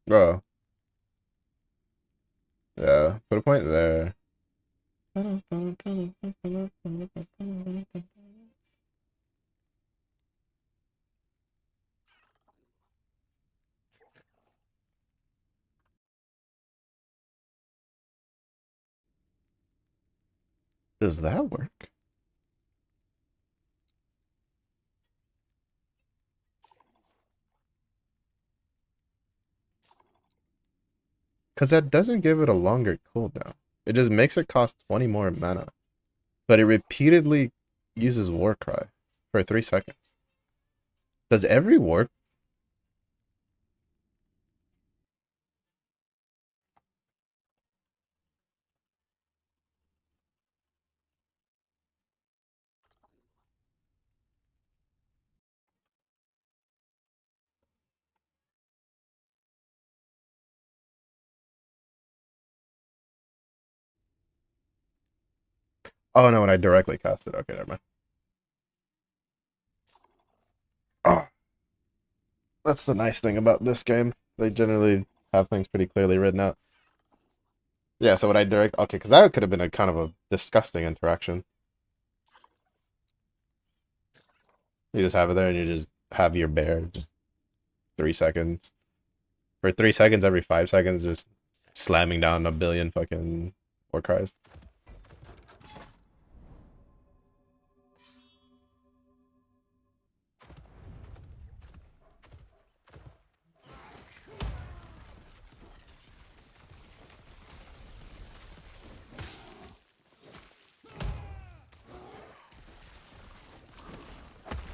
Oh, yeah, put a point there. Does that work? Because that doesn't give it a longer cooldown. It just makes it cost 20 more mana. But it repeatedly uses Warcry for 3 seconds. Does every war... Oh no, when I directly cast it. Okay, never mind. Oh, that's the nice thing about this game. They generally have things pretty clearly written out. Yeah, so when I direct... Okay, because that could have been a kind of a disgusting interaction. You just have it there and you just have your bear just 3 seconds. For 3 seconds every 5 seconds, just slamming down a billion fucking war cries.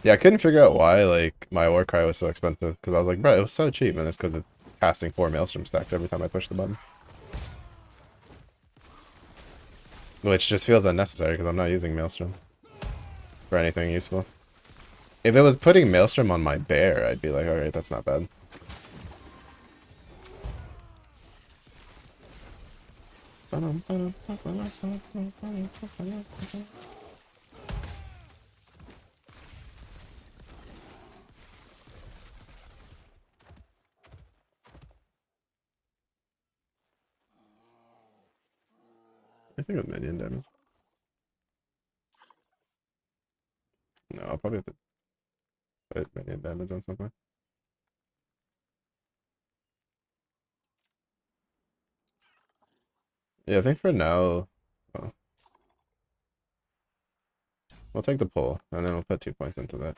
Yeah, I couldn't figure out why like my war cry was so expensive because I was like, bro, it was so cheap, and it's because it's casting 4 maelstrom stacks every time I push the button, which just feels unnecessary because I'm not using maelstrom for anything useful. If it was putting maelstrom on my bear, I'd be like, all right, that's not bad. I think with minion damage. No, I'll probably have to put minion damage on something. Yeah, I think for now, well, we'll take the pull, and then we'll put 2 points into that.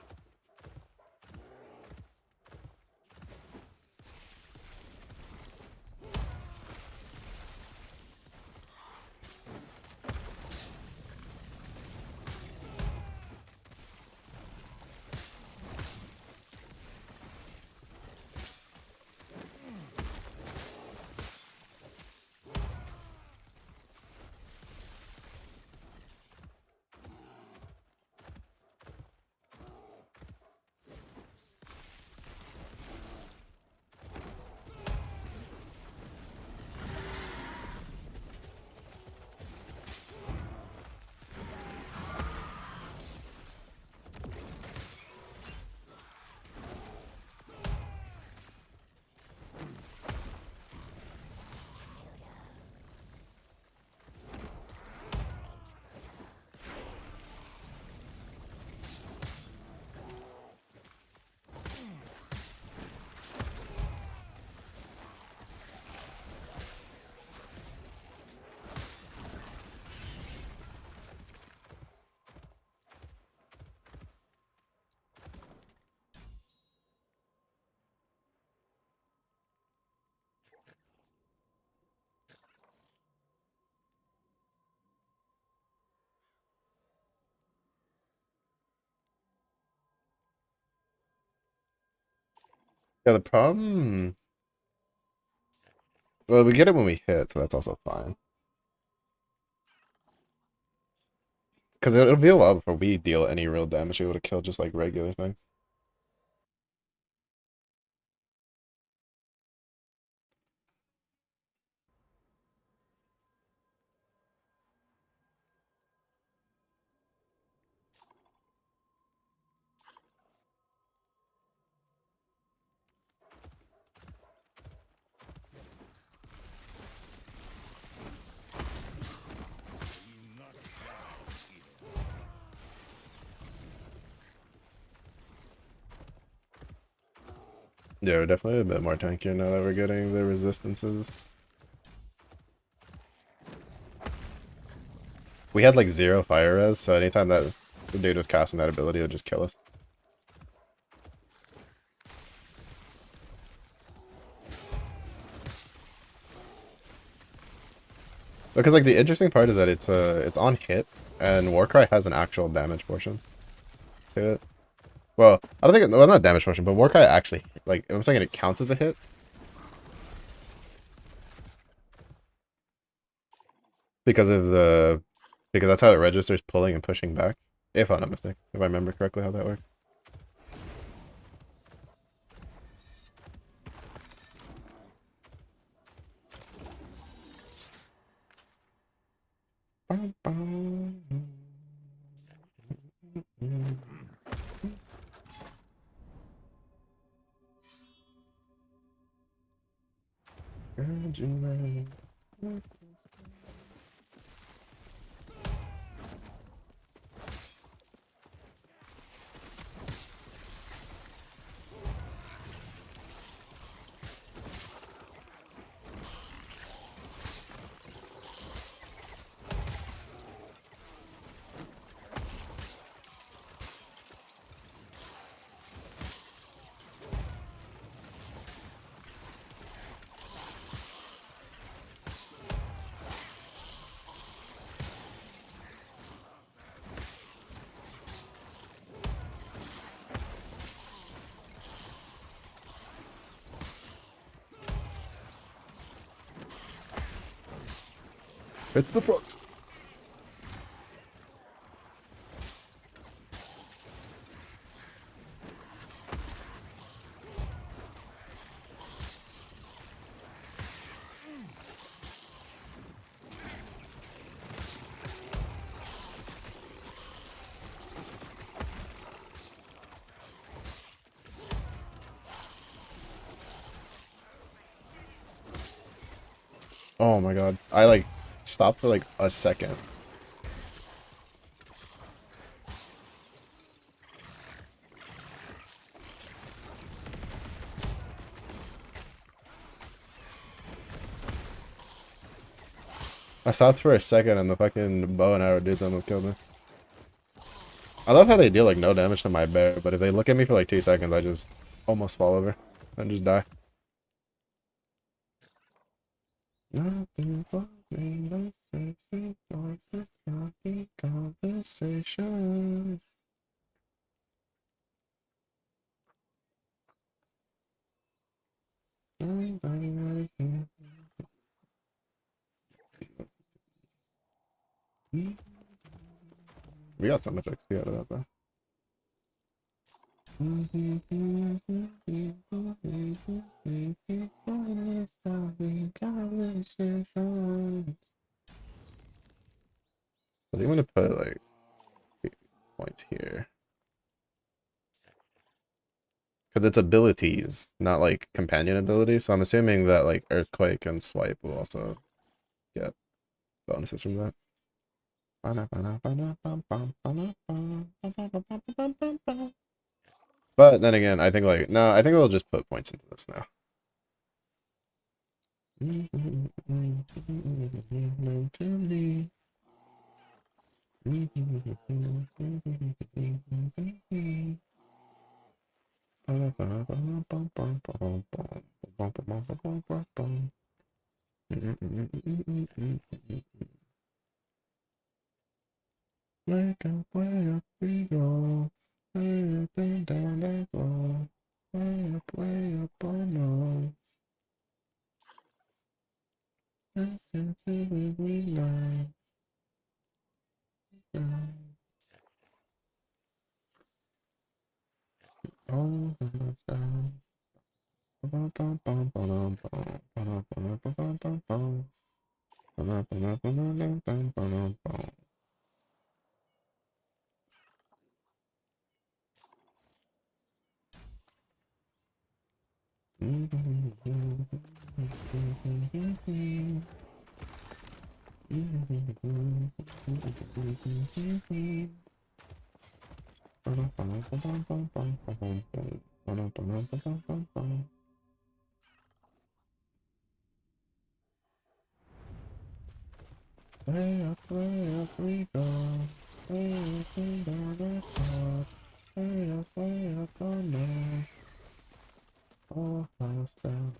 Yeah, the problem. Well, we get it when we hit, so that's also fine. Because it'll be a while before we deal any real damage. We would have killed just like regular things. Yeah, we're definitely a bit more tankier now that we're getting the resistances. We had like 0 fire res, so anytime that the dude was casting that ability, it would just kill us. Because like the interesting part is that it's on hit, and Warcry has an actual damage portion to it. Well, I don't think well, not damage portion, but Warcry actually like I'm saying it counts as a hit because of the because that's how it registers pulling and pushing back. If I'm not mistaken, if I remember correctly how that works. It's the frogs. Oh my god. I like stopped for like a second. I stopped for a second and the fucking bow and arrow dude almost killed me. I love how they deal like no damage to my bear, but if they look at me for like 2 seconds, I just almost fall over and just die. Nothing but nameless faces, voices, nothing conversation. We got so much XP out of that though. I think I'm gonna put like points here. Because it's abilities, not like companion abilities. So I'm assuming that like Earthquake and Swipe will also get bonuses from that. But then again, I think like, no, I think we'll just put points into this now. Wake up, way up we go. Way up and down that road. Way up, oh no. Listen to it, we lie. All the time. Way up we go. Way up and down the top. Way up, oh no. All house down.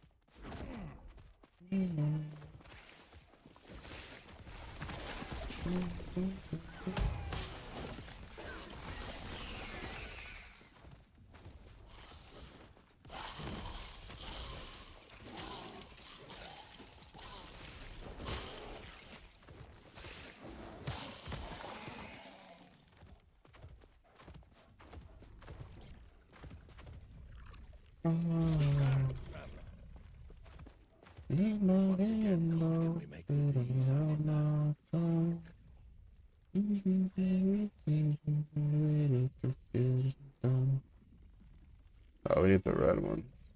Oh, we need the red ones.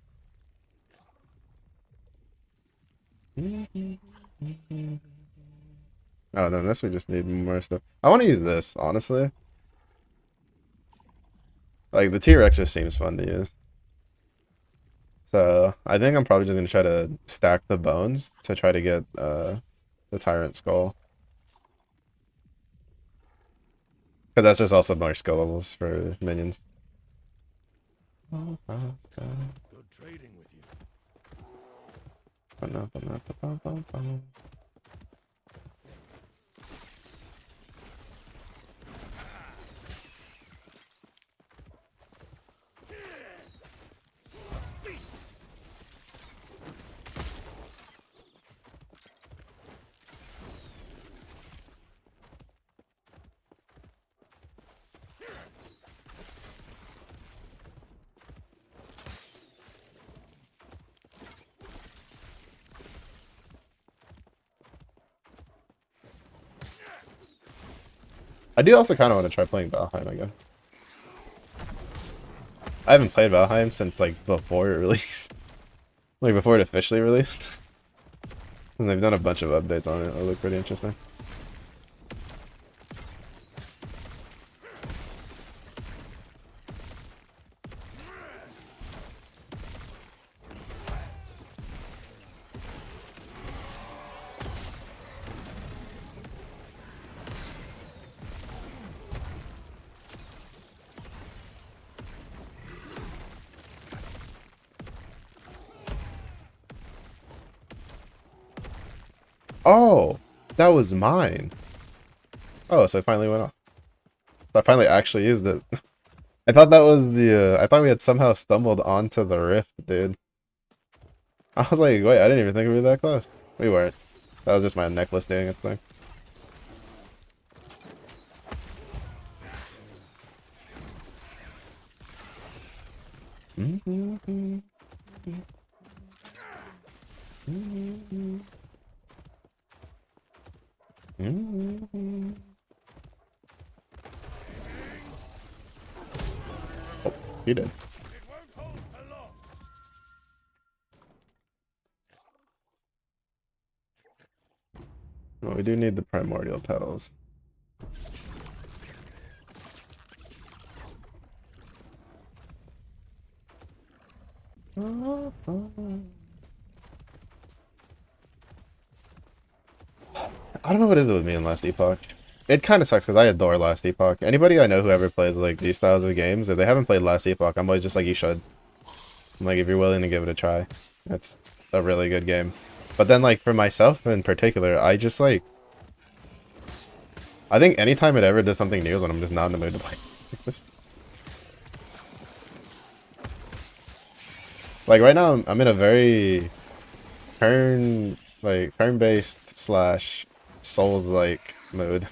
Oh, then this we just need more stuff. I want to use this, honestly. Like, the T-Rex just seems fun to use. So, I think I'm probably just going to try to stack the bones to try to get the Tyrant Skull. Because that's just also more skill levels for minions. Good trading with you. I do also kind of want to try playing Valheim again. I haven't played Valheim since like before it released. Like before it officially released. And they've done a bunch of updates on it. It look pretty interesting. Oh, that was mine. Oh, so it finally went off. So I finally actually used it. I thought that was the, I thought we had somehow stumbled onto the rift, dude. I was like, wait, I didn't even think we were that close. We weren't. That was just my necklace doing its thing. Oh, he did. It won't hold for long. Well, we do need the primordial petals. I don't know what it is with me in Last Epoch. It kind of sucks because I adore Last Epoch. Anybody I know who ever plays like these styles of games, if they haven't played Last Epoch, I'm always just like, you should. I'm like, if you're willing to give it a try, it's a really good game. But then like for myself in particular, I just like, I think anytime it ever does something new is when I'm just not in the mood to play this. Like right now, I'm in a very turn-based slash Souls-like mood.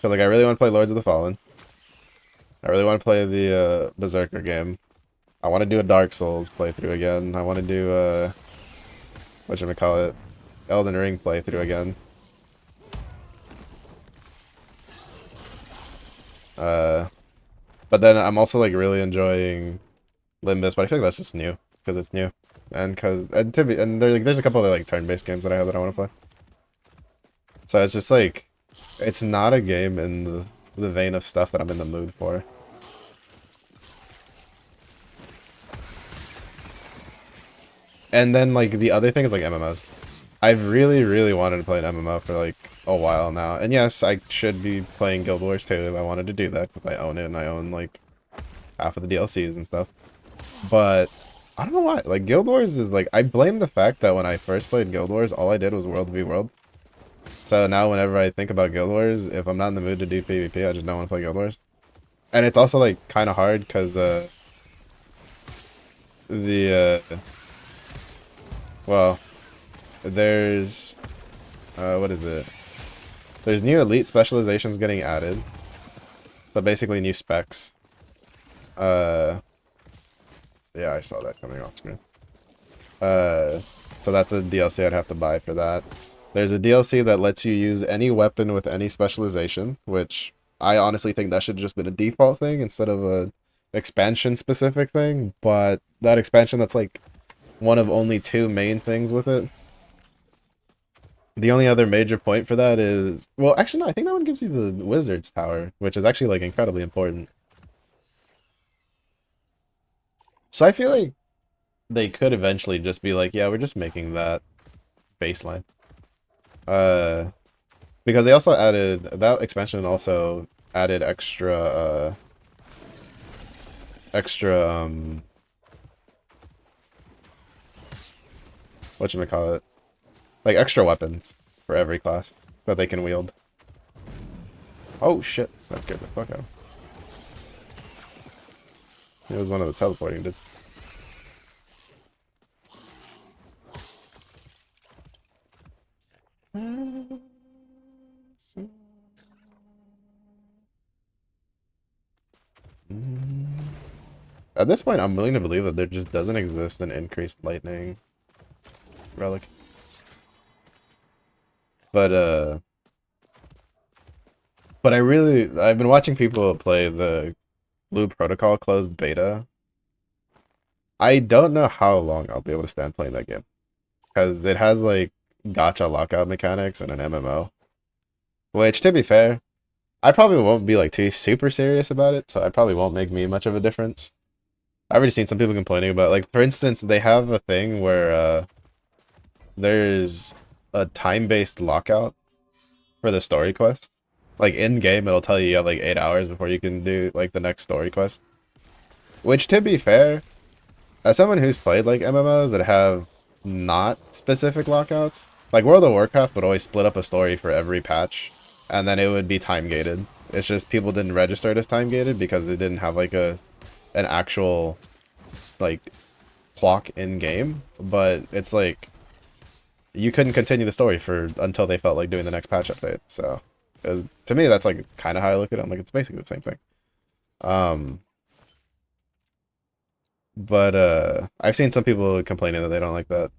Cause like I really want to play Lords of the Fallen. I really want to play the Berserker game. I want to do a Dark Souls playthrough again. I want to do whatchamacallit, Elden Ring playthrough again. But then I'm also like really enjoying Limbus, but I feel like that's just new because it's new, and there's a couple of like turn-based games that I have that I want to play. So it's just like, it's not a game in the vein of stuff that I'm in the mood for. And then like the other thing is like MMOs. I've really, really wanted to play an MMO for like a while now. And yes, I should be playing Guild Wars 2 if I wanted to do that because I own it and I own like half of the DLCs and stuff. But I don't know why. Like Guild Wars is like, I blame the fact that when I first played Guild Wars, all I did was World v World. So now whenever I think about Guild Wars, if I'm not in the mood to do PvP, I just don't want to play Guild Wars. And it's also like kind of hard because well, there's what is it? There's new elite specializations getting added. So basically new specs. Yeah, I saw that coming off screen. So that's a DLC I'd have to buy for that. There's a DLC that lets you use any weapon with any specialization, which I honestly think that should have just been a default thing instead of a expansion specific thing, but that expansion that's like one of only two main things with it. The only other major point for that is, well, actually no, I think that one gives you the Wizard's Tower, which is actually like incredibly important. So I feel like they could eventually just be like, yeah, we're just making that baseline. Because they also added, that expansion also added extra whatchamacallit, like extra weapons for every class that they can wield. Oh shit, that scared the fuck out of me. It was one of the teleporting dudes. At this point, I'm willing to believe that there just doesn't exist an increased lightning relic. But I've been watching people play the Blue Protocol closed beta. I don't know how long I'll be able to stand playing that game. Because it has like gacha lockout mechanics and an MMO. Which, to be fair, I probably won't be like too super serious about it, so I probably won't make me much of a difference. I've already seen some people complaining about, like, for instance, they have a thing where there's a time-based lockout for the story quest. Like, in-game, it'll tell you have, like, 8 hours before you can do, like, the next story quest. Which, to be fair, as someone who's played, like, MMOs that have not specific lockouts, Like World of Warcraft would always split up a story for every patch, and then it would be time gated. It's just people didn't register it as time gated because they didn't have like an actual like clock in game. But it's like you couldn't continue the story for until they felt like doing the next patch update. So to me, that's like kind of how I look at it. I'm like, it's basically the same thing. But I've seen some people complaining that they don't like that,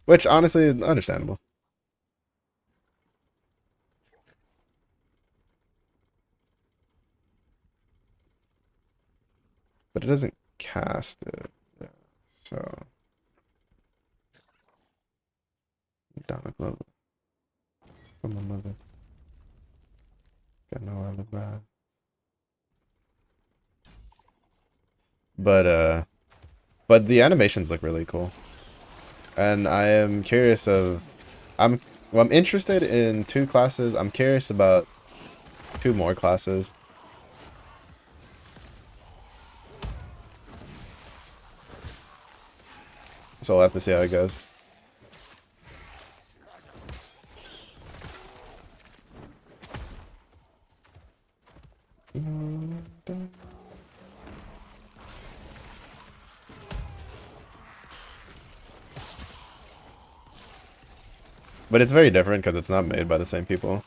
which honestly is understandable. But it doesn't cast it. Yeah, so down a glove from my mother. Got no alibi. But the animations look really cool. And I am curious of I'm I'm interested in 2 classes. I'm curious about 2 more classes. So we'll have to see how it goes. But it's very different because it's not made by the same people.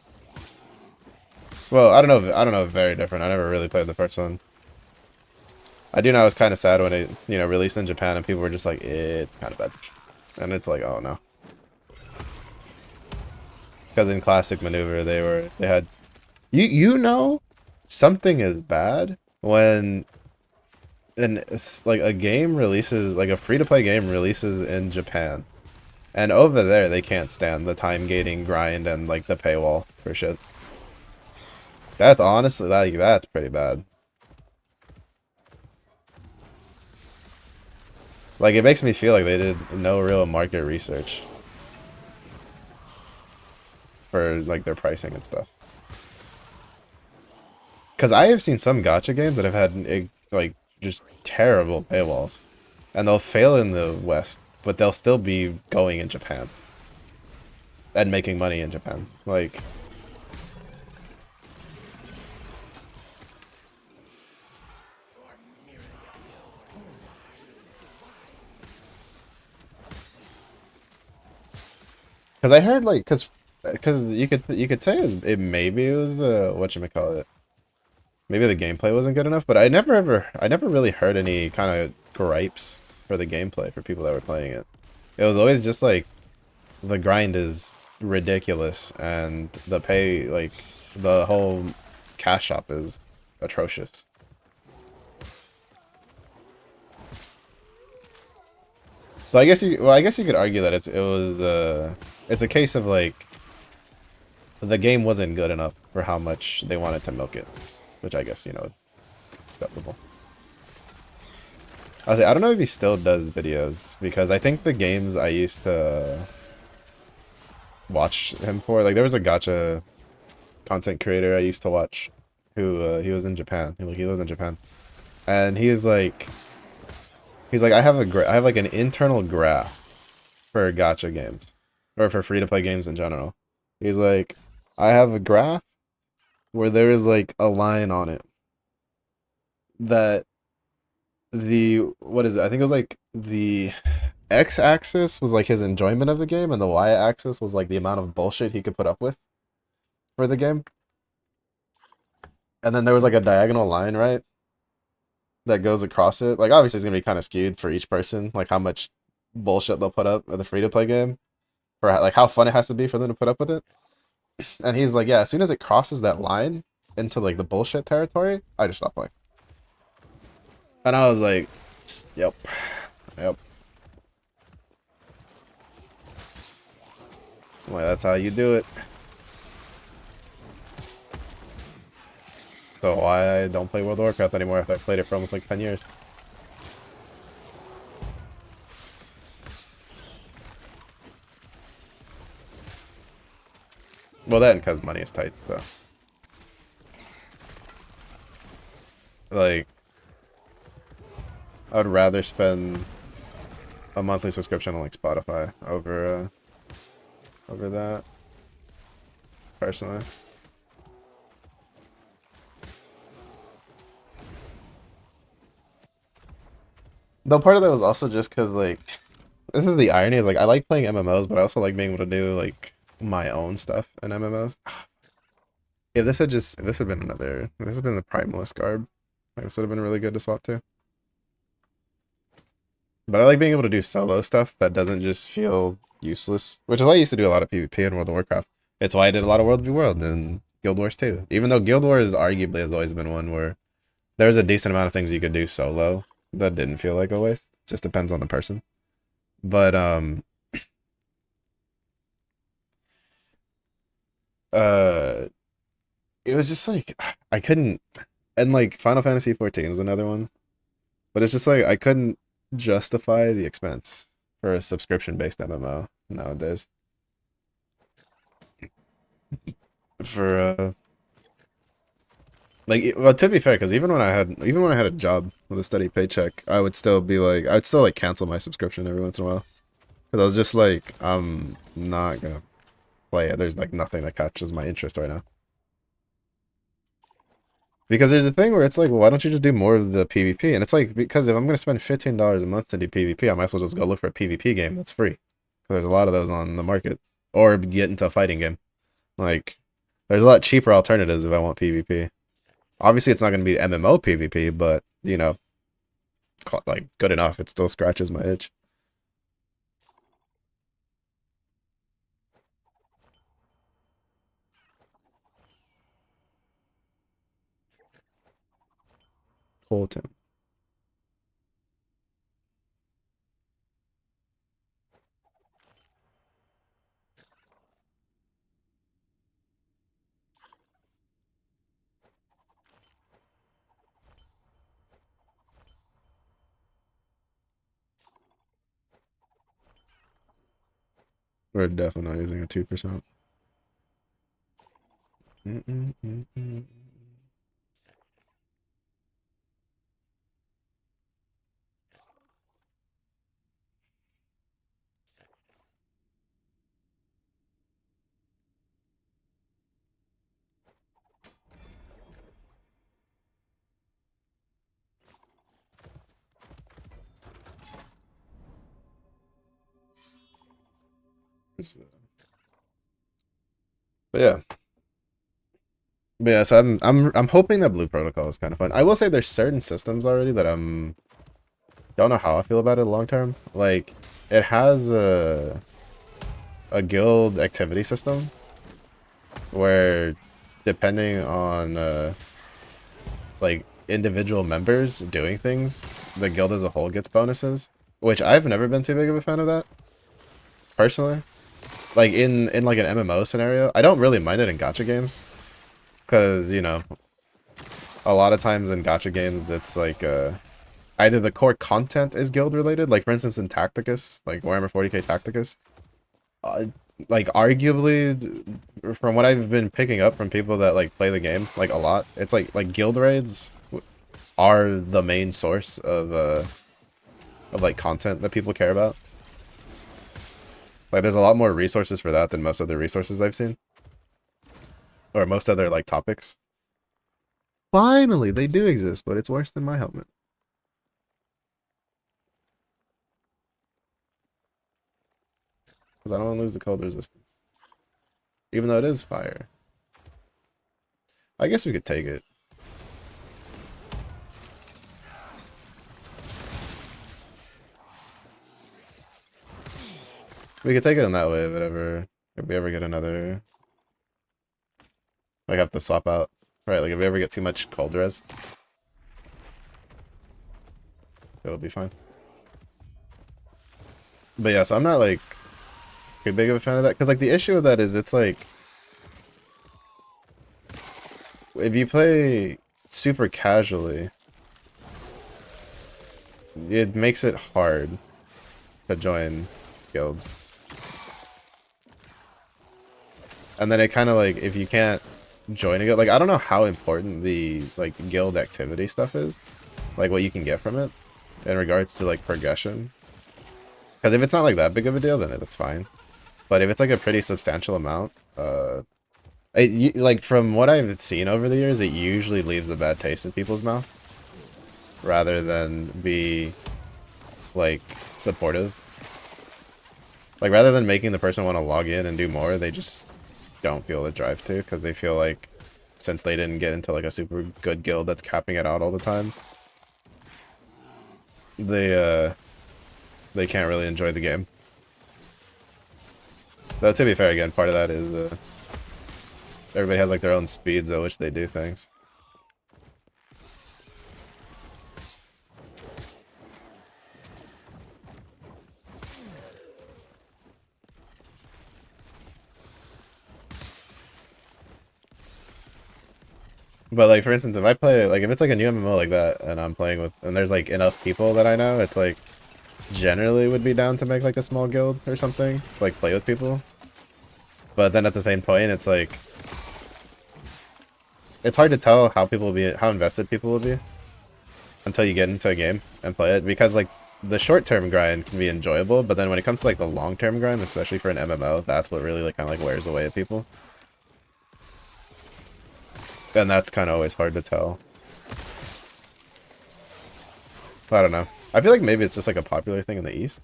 Well, I don't know if very different. I never really played the first one. I do know I was kind of sad when it, released in Japan and people were just like, it's kind of bad. And it's like, oh no. Because in Classic Maneuver, they had, you know, something is bad when like a game releases, like a free-to-play game releases in Japan. And over there, they can't stand the time gating grind and like the paywall for shit. That's honestly, that's pretty bad. Like, it makes me feel like they did no real market research for like their pricing and stuff. Because I have seen some gacha games that have had like just terrible paywalls, and they'll fail in the West, but they'll still be going in Japan and making money in Japan. Like, because I heard like, because you could say it maybe it was whatchamacallit. Maybe the gameplay wasn't good enough, but I never really heard any kind of gripes for the gameplay for people that were playing it. It was always just like the grind is ridiculous and the pay, like the whole cash shop is atrocious. So I guess you could argue that it's a case of like the game wasn't good enough for how much they wanted to milk it. Which I guess, is acceptable. I don't know if he still does videos, because I think the games I used to watch him for, like there was a gacha content creator I used to watch who he was in Japan. He lived in Japan. And he's like I have like an internal graph for gacha games or for free to play games in general. He's like, I have a graph where there is like a line on it that what is it? I think it was like the x-axis was like his enjoyment of the game, and the y-axis was like the amount of bullshit he could put up with for the game. And then there was like a diagonal line, right, that goes across it. Like obviously it's gonna be kind of skewed for each person, like how much bullshit they'll put up with a free-to-play game, for like how fun it has to be for them to put up with it. And he's like, yeah, as soon as it crosses that line into like the bullshit territory, I just stop playing. And I was like, yep. Well, that's how you do it. So why I don't play World of Warcraft anymore after I played it for almost like 10 years. Well, then, because money is tight, so. Like, I would rather spend a monthly subscription on like Spotify over over that, personally. Though part of that was also just because, like, this is the irony, is like I like playing MMOs, but I also like being able to do like my own stuff in MMOs. If this had been another, if this had been the Primalist garb, like this would have been really good to swap to. But I like being able to do solo stuff that doesn't just feel useless, which is why I used to do a lot of PvP in World of Warcraft. It's why I did a lot of World v World and Guild Wars too. Even though Guild Wars arguably has always been one where there's a decent amount of things you could do solo that didn't feel like a waste. Just depends on the person. But uh it was just like I couldn't, and like Final Fantasy 14 is another one. But it's just like I couldn't justify the expense for a subscription based MMO nowadays. For well, to be fair, because even when I had a job with a steady paycheck, I would still be like I'd still like cancel my subscription every once in a while. Because I was just like, I'm not gonna play it. There's like nothing that catches my interest right now. Because there's a thing where it's like, well, why don't you just do more of the PvP? And it's like, because if I'm gonna spend $15 a month to do PvP, I might as well just go look for a PvP game that's free. Because there's a lot of those on the market. Or get into a fighting game. Like, there's a lot cheaper alternatives if I want PvP. Obviously, it's not gonna be MMO PvP, but, you know, like, good enough. It still scratches my itch. Colton. We're definitely not using a 2%. But yeah. But yeah, so I'm hoping that Blue Protocol is kind of fun. I will say there's certain systems already that don't know how I feel about it long term. Like it has a guild activity system where depending on like individual members doing things, the guild as a whole gets bonuses, which I've never been too big of a fan of that personally. Like in like an MMO scenario, I don't really mind it in gacha games because, you know, a lot of times in gacha games it's like either the core content is guild related, like for instance in Tacticus, like Warhammer 40k Tacticus, uh, like arguably from what I've been picking up from people that like play the game like a lot, it's like guild raids are the main source of like content that people care about. Like there's a lot more resources for that than most other resources I've seen, or most other like topics. Finally, they do exist, but it's worse than my helmet. Because I don't want to lose the cold resistance. Even though it is fire. I guess we could take it. We could take it in that way if we ever get another, like have to swap out. Right, like if we ever get too much cold res, it'll be fine. But yeah, so I'm not like too big of a fan of that. Because like the issue with that is it's like, if you play super casually, it makes it hard to join guilds. And then it kind of like, if you can't join a guild, like I don't know how important the like guild activity stuff is, like what you can get from it in regards to like progression. Because if it's not like that big of a deal, then it's fine. But if it's like a pretty substantial amount, like from what I've seen over the years, it usually leaves a bad taste in people's mouth rather than be like supportive. Like rather than making the person want to log in and do more, they just don't feel the drive to because they feel like since they didn't get into like a super good guild that's capping it out all the time, they can't really enjoy the game. Though to be fair, again, part of that is everybody has like their own speeds at which they do things. But like for instance, if I play like if it's like a new MMO like that and I'm playing with and there's like enough people that I know, it's like generally would be down to make like a small guild or something, like play with people. But then at the same point, it's like it's hard to tell how invested people will be until you get into a game and play it because like the short-term grind can be enjoyable, but then when it comes to like the long-term grind, especially for an MMO, that's what really like kind of like wears away at people. And that's kind of always hard to tell. I don't know. I feel like maybe it's just like a popular thing in the East.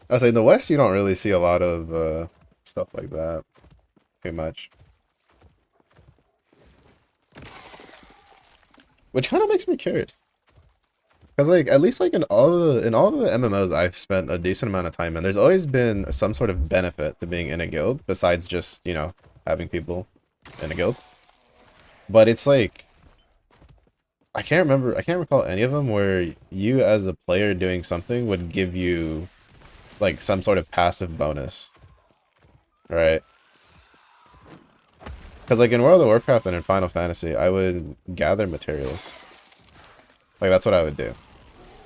I was like in the West, you don't really see a lot of stuff like that too much. Which kind of makes me curious. Because like at least like in all the MMOs I've spent a decent amount of time in, there's always been some sort of benefit to being in a guild besides just, you know, having people in a guild. But it's like I can't recall any of them where you as a player doing something would give you like some sort of passive bonus. Right? Because like in World of Warcraft and in Final Fantasy, I would gather materials. Like that's what I would do.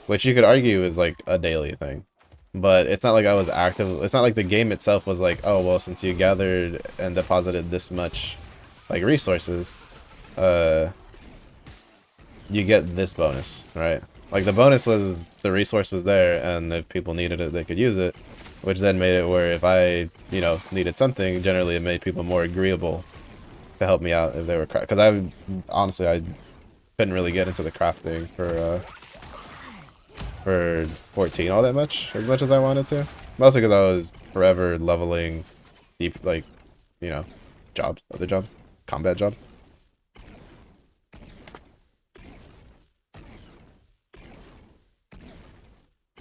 Which you could argue is like a daily thing. But it's not like I was active. It's not like the game itself was like, oh, well, since you gathered and deposited this much like resources, you get this bonus, right? Like the bonus was the resource was there and if people needed it, they could use it, which then made it where if I, you know, needed something, generally it made people more agreeable to help me out if they were because I honestly I couldn't really get into the crafting for 14 all that much as I wanted to. Mostly because I was forever leveling deep, like, you know, other jobs, combat jobs.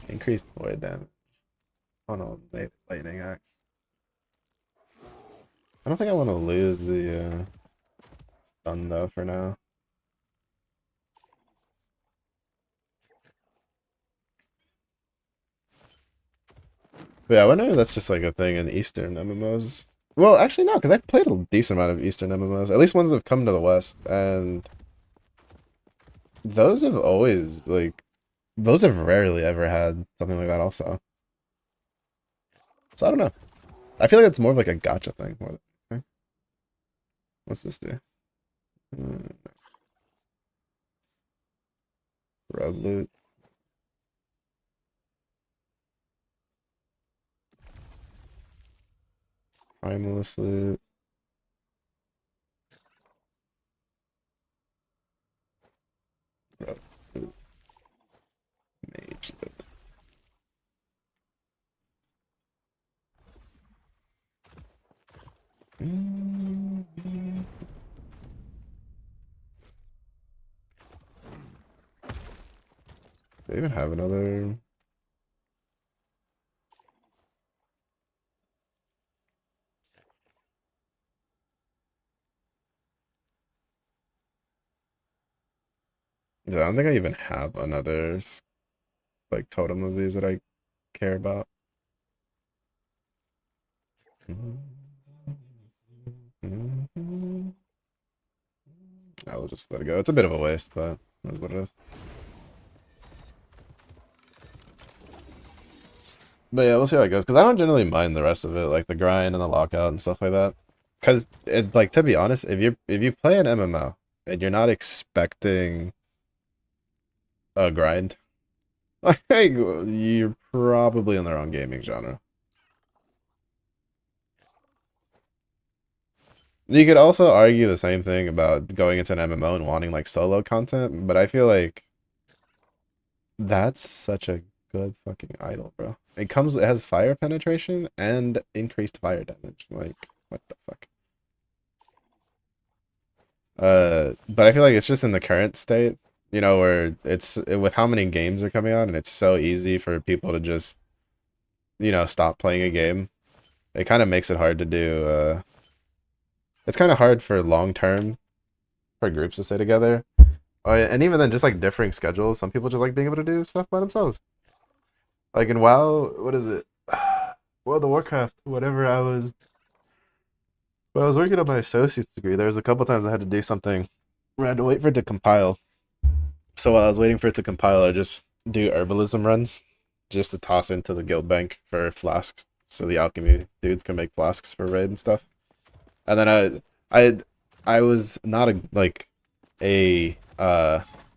Increased void damage. Oh no, lightning axe. I don't think I want to lose the stun though for now. But yeah, I wonder if that's just like a thing in Eastern MMOs. Well, actually no, because I've played a decent amount of Eastern MMOs, at least ones that have come to the West, and those have always like those have rarely ever had something like that also. So I don't know. I feel like it's more of like a gotcha thing more than anything. What's this do? Hmm, rogue loot. Primalist loot. Rogue loot. Mage loot. Do they even have another? Yeah, I don't think I even have another like totem of these that I care about. I will just let it go. It's a bit of a waste, but that's what it is. But yeah, we'll see how it goes. Because I don't generally mind the rest of it, like the grind and the lockout and stuff like that. Because it, like to be honest, if you play an MMO and you're not expecting a grind, like you're probably in the wrong gaming genre. You could also argue the same thing about going into an MMO and wanting like solo content, but I feel like that's such a good fucking idol, bro. It has fire penetration and increased fire damage. Like, what the fuck? But I feel like it's just in the current state, you know, where with how many games are coming out and it's so easy for people to just, you know, stop playing a game. It kind of makes it hard to do, it's kind of hard for long term for groups to stay together. And even then, just like differing schedules, some people just like being able to do stuff by themselves. Like in WoW, what is it? World of Warcraft, when I was working on my associate's degree, there was a couple times I had to do something where I had to wait for it to compile. So while I was waiting for it to compile, I just do herbalism runs just to toss into the guild bank for flasks. So the alchemy dudes can make flasks for raid and stuff. And then I was not a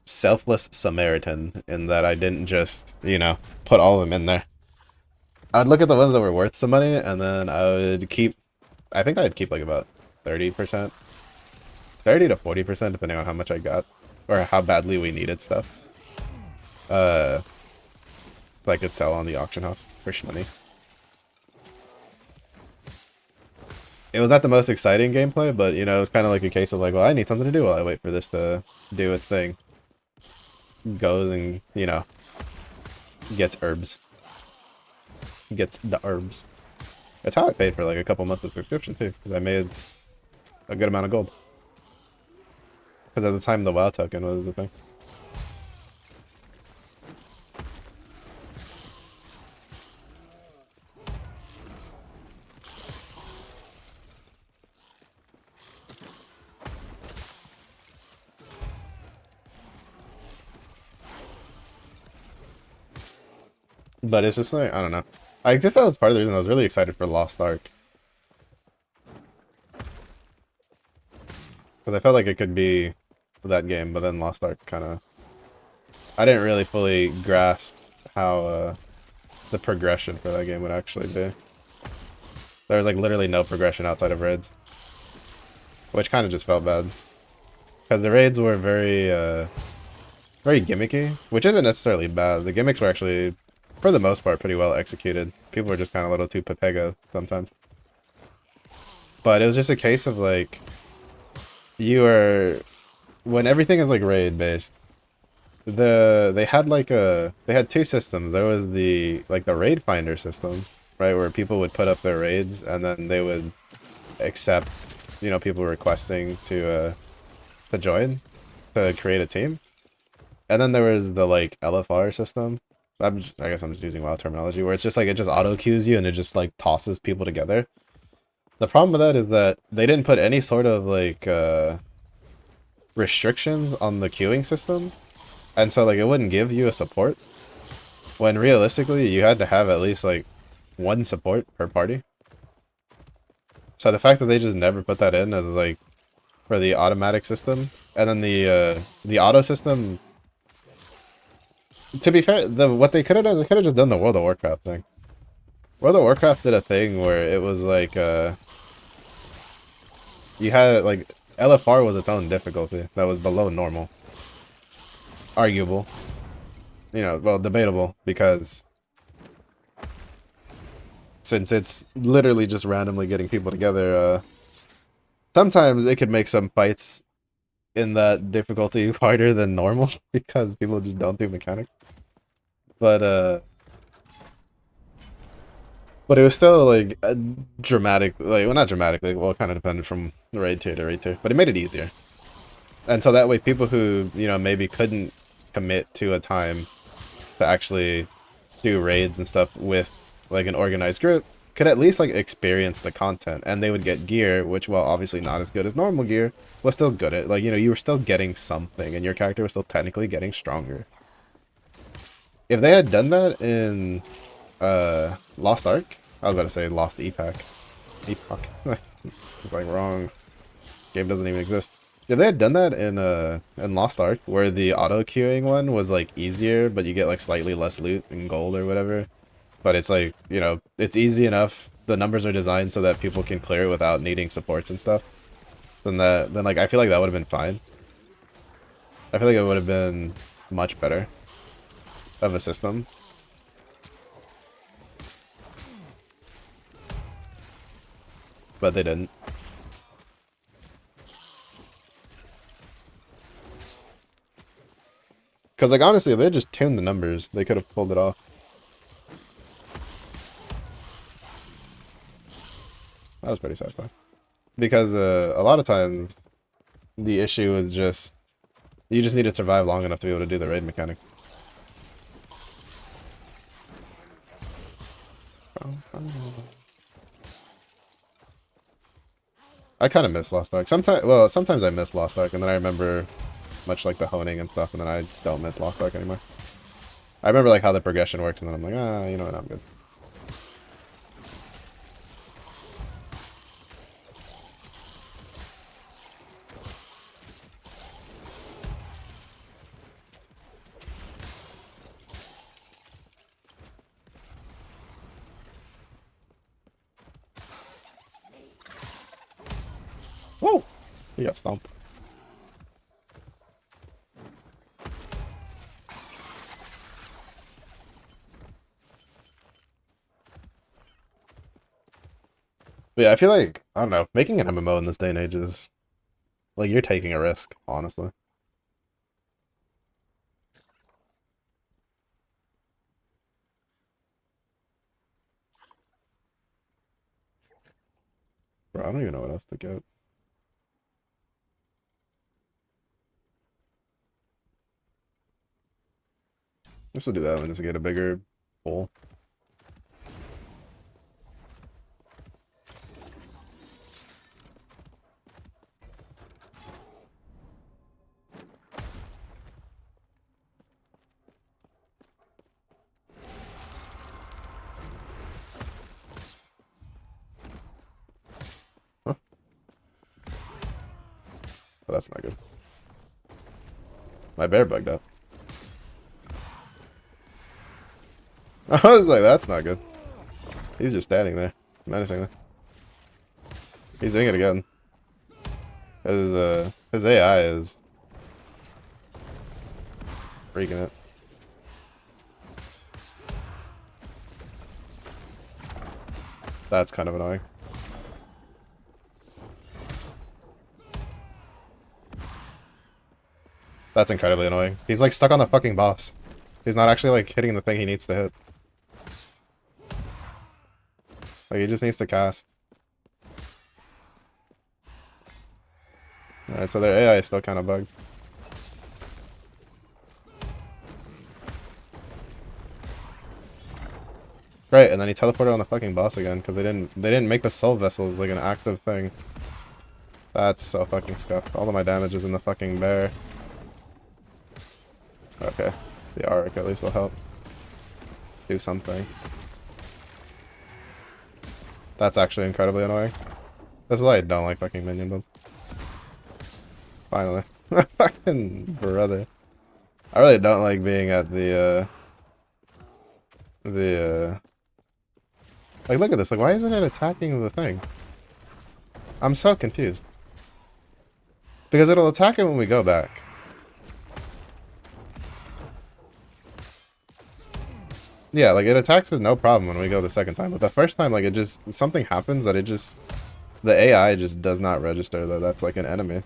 selfless Samaritan in that I didn't just, you know, put all of them in there. I'd look at the ones that were worth some money, and then I think I'd keep like about 30%, 30 to 40%, depending on how much I got, or how badly we needed stuff. So I could sell on the auction house for money. It was not the most exciting gameplay, but you know, it was kind of like a case of like, well, I need something to do while I wait for this to do its thing. Goes and, you know, gets herbs. Gets the herbs. That's how I paid for like a couple months of subscription too, because I made a good amount of gold. Because at the time the WoW token was the thing. But it's just like, I don't know. I guess that was part of the reason I was really excited for Lost Ark. Because I felt like it could be that game, but then Lost Ark kind of... I didn't really fully grasp how the progression for that game would actually be. There was like literally no progression outside of raids. Which kind of just felt bad. Because the raids were very gimmicky, which isn't necessarily bad. The gimmicks were actually, for the most part, pretty well executed. People were just kind of a little too Pepega sometimes. But it was just a case of like, when everything is like raid based, they had two systems. There was the raid finder system, right, where people would put up their raids and then they would accept, you know, people requesting to join, to create a team. And then there was the like LFR system. I guess I'm just using WoW terminology, where it's just like it just auto queues you and it just like tosses people together. The problem with that is that they didn't put any sort of like restrictions on the queuing system, and so like it wouldn't give you a support when realistically you had to have at least like one support per party. So the fact that they just never put that in as like for the automatic system, and then the auto system, to be fair, what they could have done, they could have just done the World of Warcraft thing. World of Warcraft did a thing where it was like you had like LFR was its own difficulty that was below normal. Arguable. You know, well, debatable, because since it's literally just randomly getting people together, sometimes it could make some fights in that difficulty harder than normal because people just don't do mechanics. But it was still like a dramatic, like, well, not dramatically, well, it kind of depended from raid tier to raid tier, but it made it easier. And so that way people who, you know, maybe couldn't commit to a time to actually do raids and stuff with like an organized group could at least like experience the content, and they would get gear, which, while obviously not as good as normal gear, was still good at, like, you know, you were still getting something and your character was still technically getting stronger. If they had done that in Lost Ark, I was about to say Lost Epoch. Epoch. It's like wrong. Game doesn't even exist. If they had done that in Lost Ark, where the auto queuing one was like easier, but you get like slightly less loot and gold or whatever, but it's like, you know, it's easy enough. The numbers are designed so that people can clear it without needing supports and stuff. then like I feel like that would have been fine. I feel like it would have been much better of a system. But they didn't. Because, like, honestly, if they just tuned the numbers, they could have pulled it off. That was pretty satisfying. Because a lot of times, the issue is just, you just need to survive long enough to be able to do the raid mechanics. I kind of miss Lost Ark. Sometimes I miss Lost Ark, and then I remember much like the honing and stuff, and then I don't miss Lost Ark anymore. I remember like how the progression works, and then I'm like, ah, you know what, I'm good. Whoa! He got stomped. But yeah, I feel like, I don't know, making an MMO in this day and age is, like, you're taking a risk, honestly. Bro, I don't even know what else to get. This will do that one just to get a bigger pool. Huh. Oh, that's not good. My bear bugged out. I was like, that's not good. He's just standing there, menacingly. He's doing it again. His AI is freaking it. That's kind of annoying. That's incredibly annoying. He's like stuck on the fucking boss. He's not actually like hitting the thing he needs to hit. Like he just needs to cast. Alright, so their AI is still kind of bugged. Right, and then he teleported on the fucking boss again because they didn't make the soul vessels like an active thing. That's so fucking scuffed. All of my damage is in the fucking bear. Okay, the Auric at least will help do something. That's actually incredibly annoying. This is why I don't like fucking minion builds. Finally. Fucking brother. I really don't like being at like, look at this. Like, why isn't it attacking the thing? I'm so confused. Because it'll attack it when we go back. Yeah, like, it attacks it no problem when we go the second time. But the first time, like, it just... Something happens that it just... The AI just does not register that that's, like, an enemy.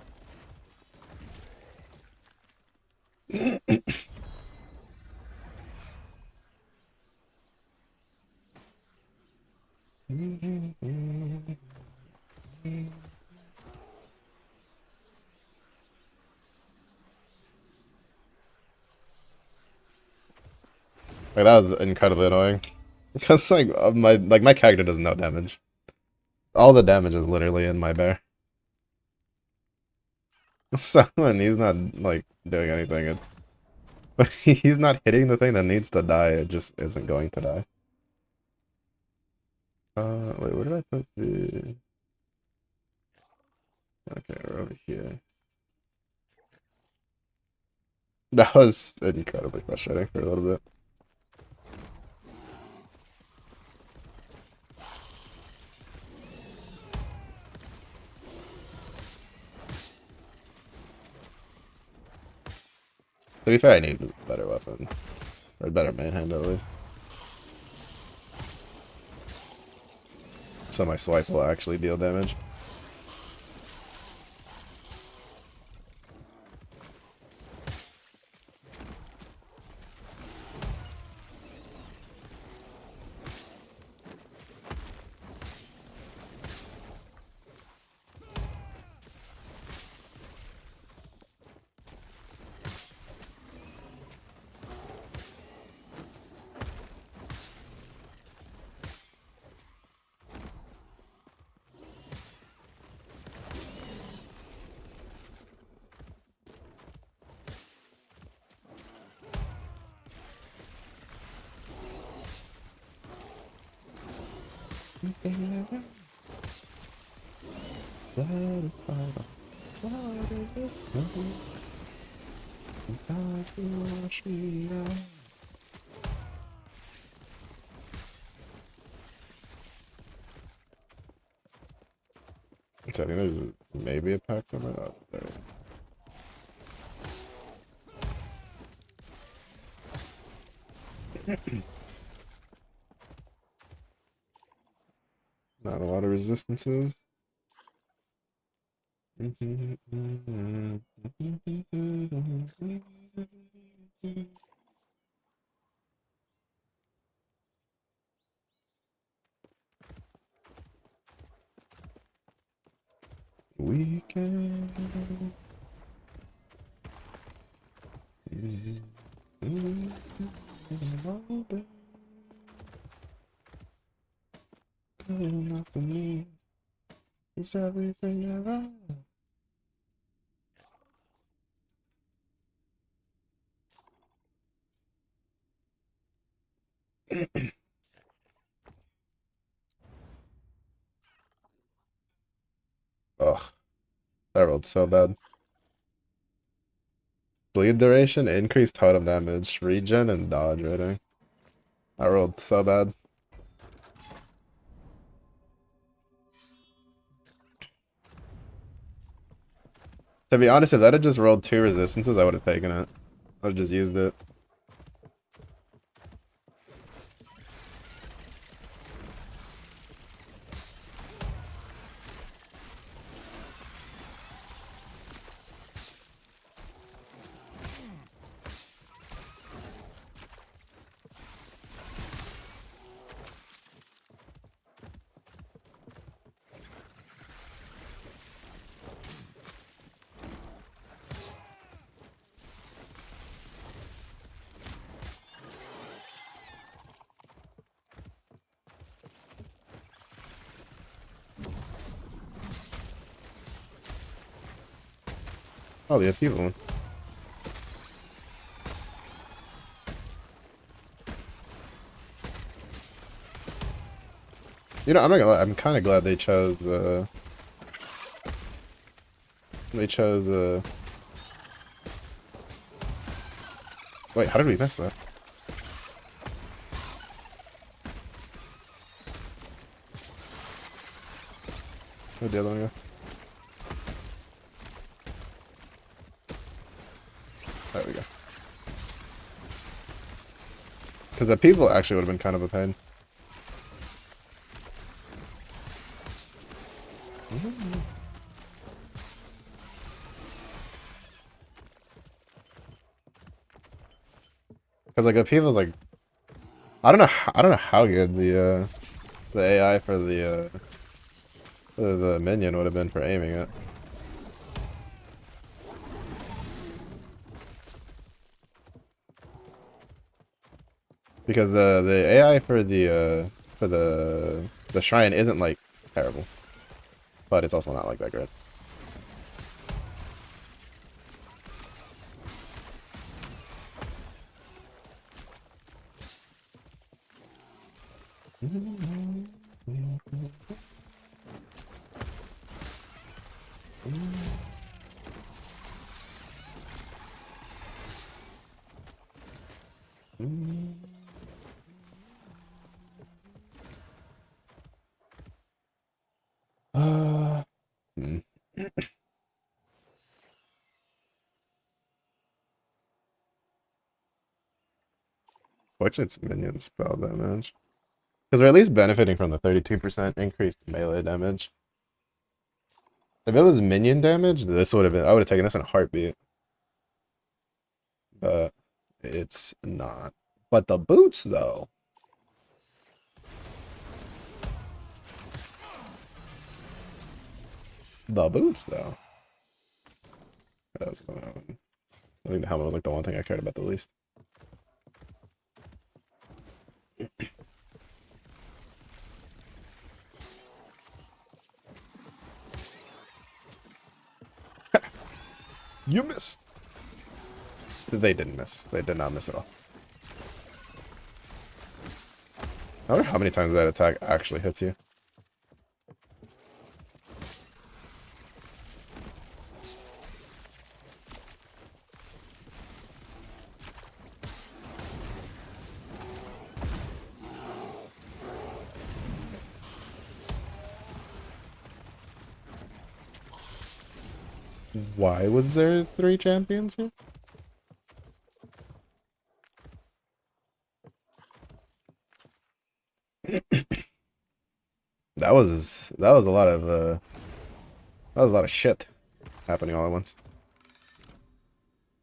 Like, that was incredibly annoying. Because, like, my character does no damage. All the damage is literally in my bear. So when he's not, like, doing anything, it's... But he's not hitting the thing that needs to die, it just isn't going to die. Wait, where did I put the... Okay, we're over here. That was incredibly frustrating for a little bit. To be fair, I need a better weapon. Or a better main hand at least. So my swipe will actually deal damage. So I think there's maybe a pack somewhere. Oh, there it is. Not a lot of resistances. Weekend. Enough for me. It's everything ever. Ugh, that rolled so bad. Bleed duration, increased totem damage, regen, and dodge rating. I rolled so bad. To be honest, if that had just rolled 2 resistances, I would have taken it. I would have just used it. Oh, the people. You know, I'm not gonna lie, I'm kind of glad they chose, wait, how did we miss that? Where'd the other one go? There we go. Because the people actually would have been kind of a pain. Because like the people's like, I don't know how good the AI for the minion would have been for aiming it. Because the AI for the shrine isn't like terrible, but it's also not like that great. Hmm. Unfortunately, it's minion spell damage. Because we're at least benefiting from the 32% increased melee damage. If it was minion damage, this would have been. I would have taken this in a heartbeat. But it's not. But the boots, though. The boots, though. That was, I think the helmet was like the one thing I cared about the least. You missed. They didn't miss. They did not miss at all. I wonder how many times that attack actually hits you. Why was there 3 champions here? That was a lot of shit happening all at once.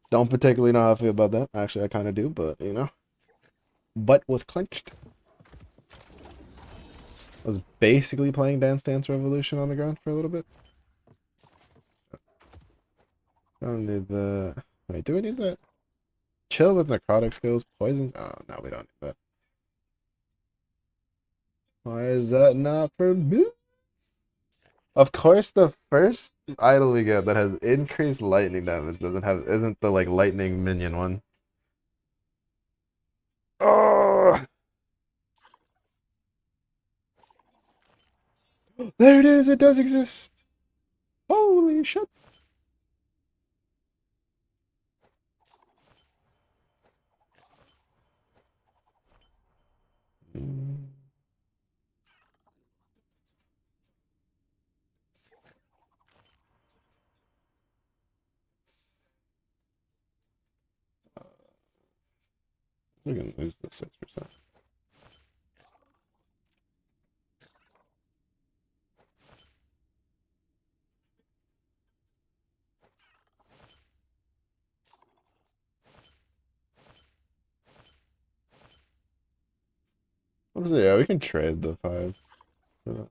Don't particularly know how I feel about that. Actually, I kind of do, but you know, butt was clenched. I was basically playing Dance Dance Revolution on the ground for a little bit. I don't need the. Wait, do we need that? Chill with necrotic skills, poison. Oh no, we don't need that. Why is that not for me? Of course, the first idol we get that has increased lightning damage isn't the like lightning minion one. Oh, there it is. It does exist. Holy shit. We're gonna lose the 6%. What was it? Yeah, we can trade the 5 for that.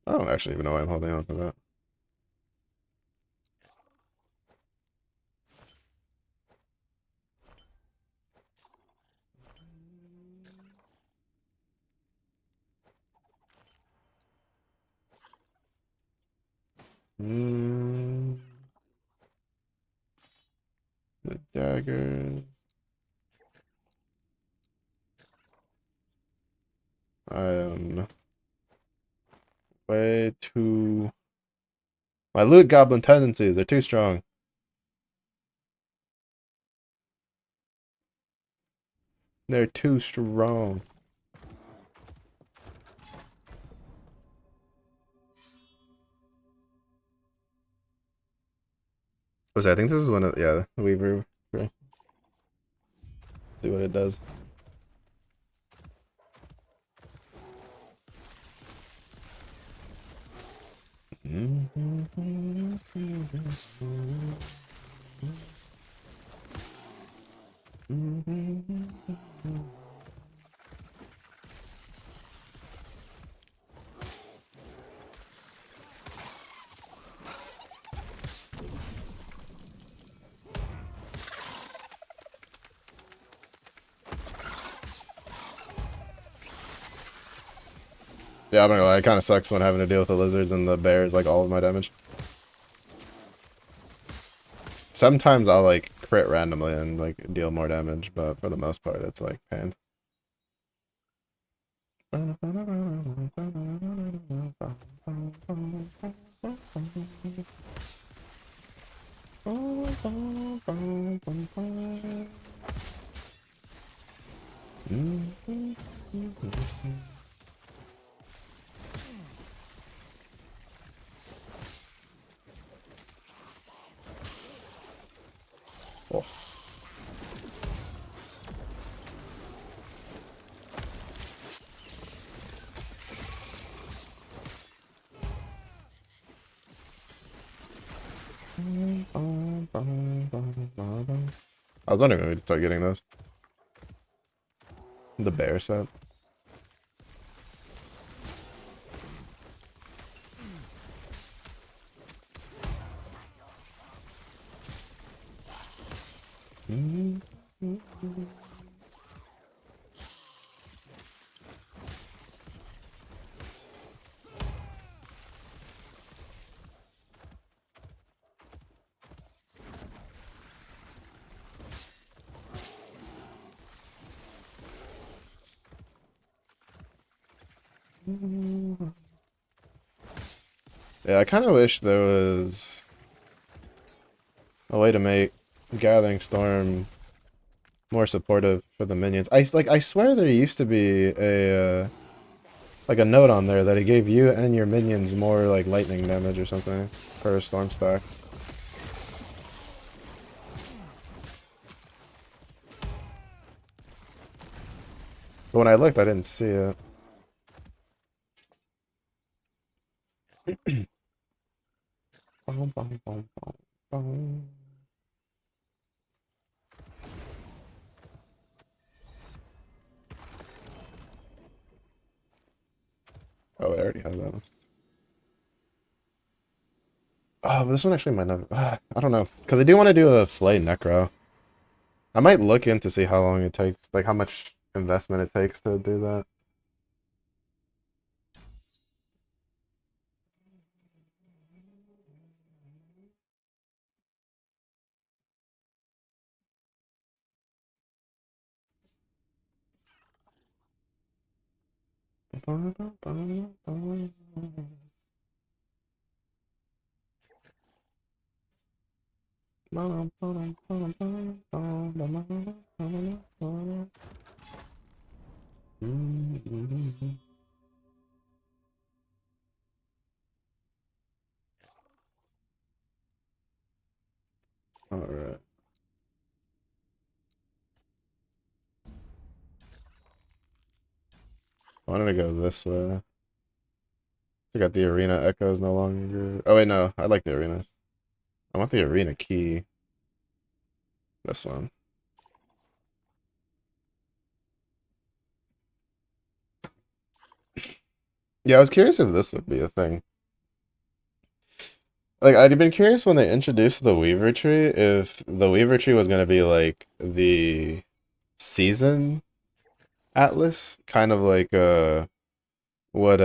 I don't actually even know why I'm holding on to that. The dagger. I am way too. My loot goblin tendencies are too strong. They're too strong. Was I think this is one of the Weaver. Right. See what it does. Yeah, I'm not gonna lie, it kind of sucks when having to deal with the lizards and the bears, like all of my damage. Sometimes I'll like crit randomly and like deal more damage, but for the most part, it's like pain. Oh. I was wondering when we'd start getting those. The bear set. Yeah, I kind of wish there was a way to make Gathering Storm more supportive for the minions. I swear there used to be a like a note on there that it gave you and your minions more like lightning damage or something per storm stack. But when I looked, I didn't see it. Bum, bum, bum, bum, bum. Oh, I already have that one. Oh, but this one actually might not. I don't know. Because I do want to do a Flay Necro. I might look in to see how long it takes, like how much investment it takes to do that. Alright. I wanted to go this way. I got the arena echoes no longer. Oh wait, no, I like the arenas. I want the arena key. This one. Yeah, I was curious if this would be a thing. Like, I'd been curious when they introduced the Weaver Tree, if the Weaver Tree was gonna be like the season atlas, kind of like what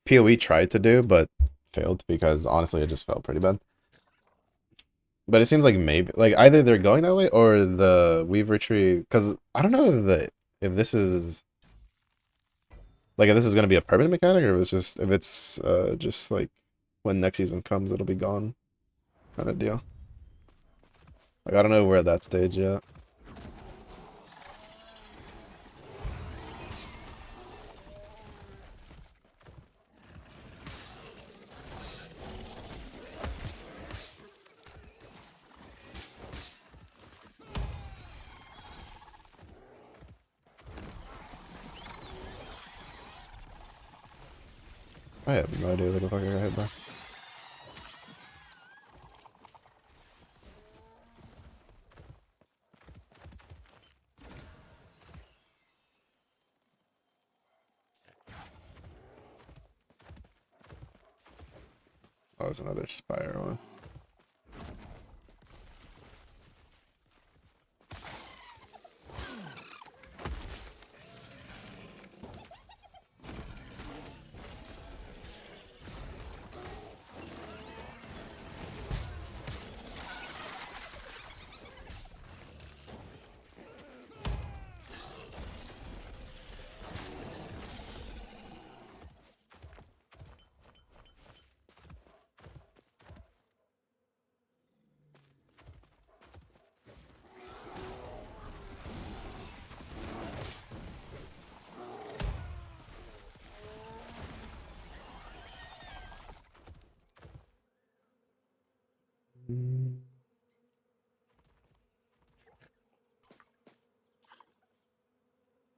PoE tried to do, but failed because honestly it just felt pretty bad. But it seems like maybe like either they're going that way or the Weaver Tree, because I don't know if this is like if this is gonna be a permanent mechanic or if it's just like when next season comes it'll be gone kind of deal. Like I don't know we're at that stage yet. I have no idea what the fuck I got hit by. Oh, it's another Spire one.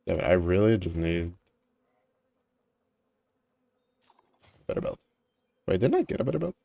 Damn it, I really just need better belt. Wait, didn't I get a better belt?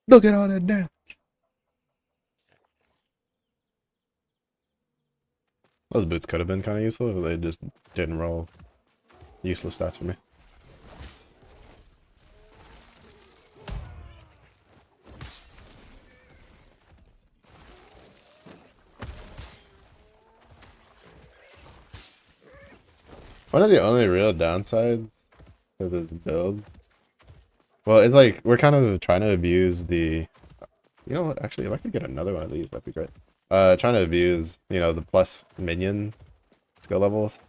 Look at all that damn. Those boots could have been kind of useful if they just didn't roll useless stats for me. One of the only real downsides to this build, well, it's like we're kind of trying to abuse the, you know what, actually, if I could get another one of these, that'd be great. Trying to abuse, you know, the plus minion skill levels.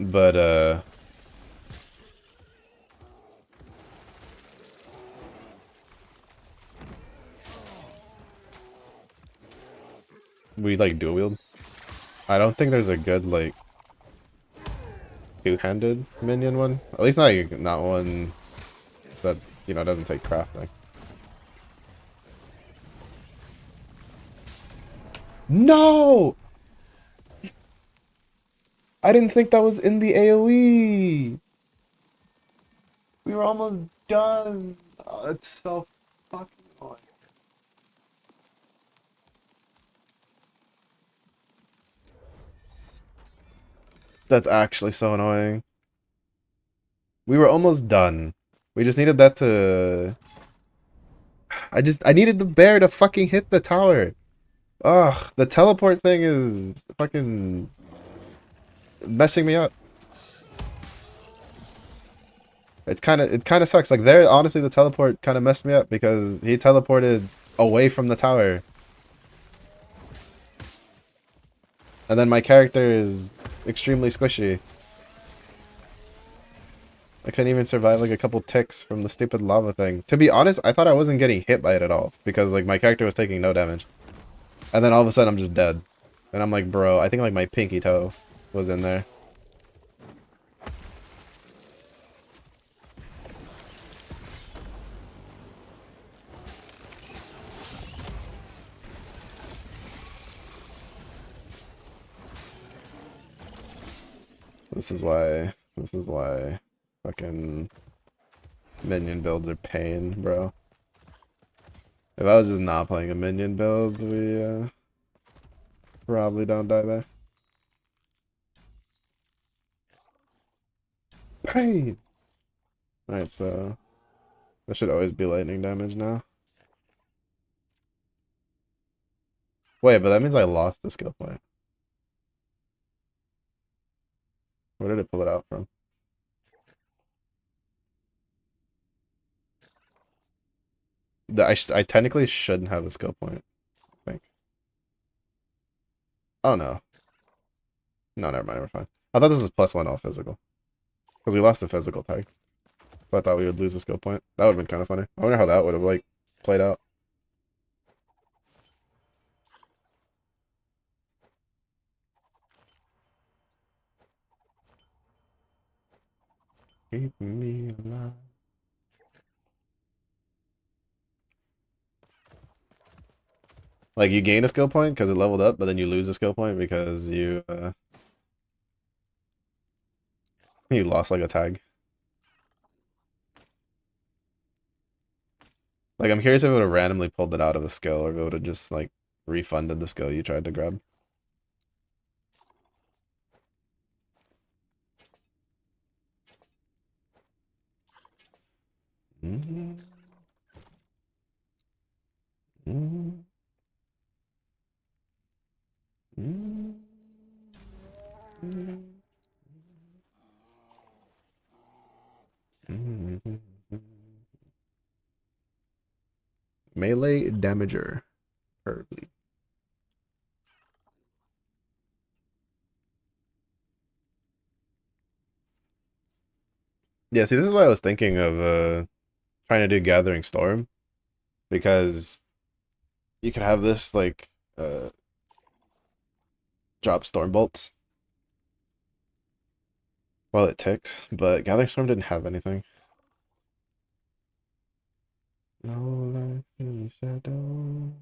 But, we like dual wield. I don't think there's a good like two-handed minion one. At least not one that, you know, doesn't take crafting. No! I didn't think that was in the AoE. We were almost done. Oh, that's so fucking annoying. That's actually so annoying. We were almost done. We just needed that to... I needed the bear to fucking hit the tower. Ugh, the teleport thing is fucking messing me up. It kind of sucks. Like there, honestly, the teleport kind of messed me up because he teleported away from the tower. And then my character is extremely squishy. I couldn't even survive like a couple ticks from the stupid lava thing. To be honest, I thought I wasn't getting hit by it at all because like my character was taking no damage. And then all of a sudden I'm just dead. And I'm like, bro, I think like my pinky toe was in there. This is why fucking minion builds are pain, bro. If I was just not playing a minion build, we probably don't die there. Pain! Alright, so that should always be lightning damage now. Wait, but that means I lost the skill point. Where did it pull it out from? I technically shouldn't have a skill point, I think. Oh no. No, never mind, we're fine. I thought this was +1 all physical. Because we lost the physical tag. So I thought we would lose the skill point. That would have been kind of funny. I wonder how that would have, like, played out. Keep me alive. Like, you gain a skill point because it leveled up, but then you lose a skill point because you lost, like, a tag. Like, I'm curious if it would have randomly pulled it out of a skill, or if it would have just, like, refunded the skill you tried to grab. Mm-hmm. Mm-hmm. Mm-hmm. Mm-hmm. Melee damager. Perfectly. Yeah, see, this is why I was thinking of trying to do Gathering Storm, because you could have this like drop storm bolts while it ticks, but Gathering Storm didn't have anything. No life in the shadow.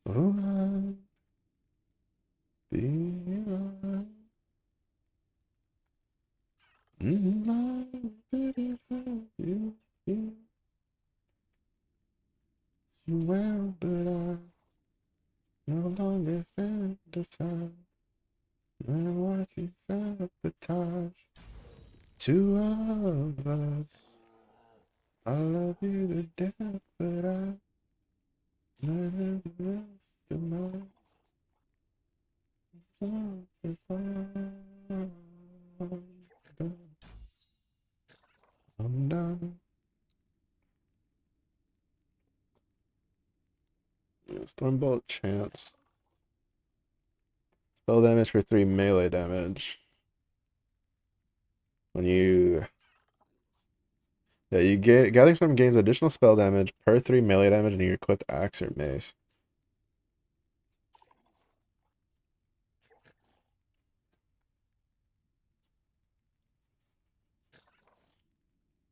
Oh, I'll be right. You, well, but I no longer fantasize. I watch you sabotage. Two of us. I love you to death, but I never the rest of my life is I'm done. Stormbolt chance. Spell damage for 3 melee damage. When you you get Gathering Storm gains additional spell damage per 3 melee damage in your equipped axe or mace.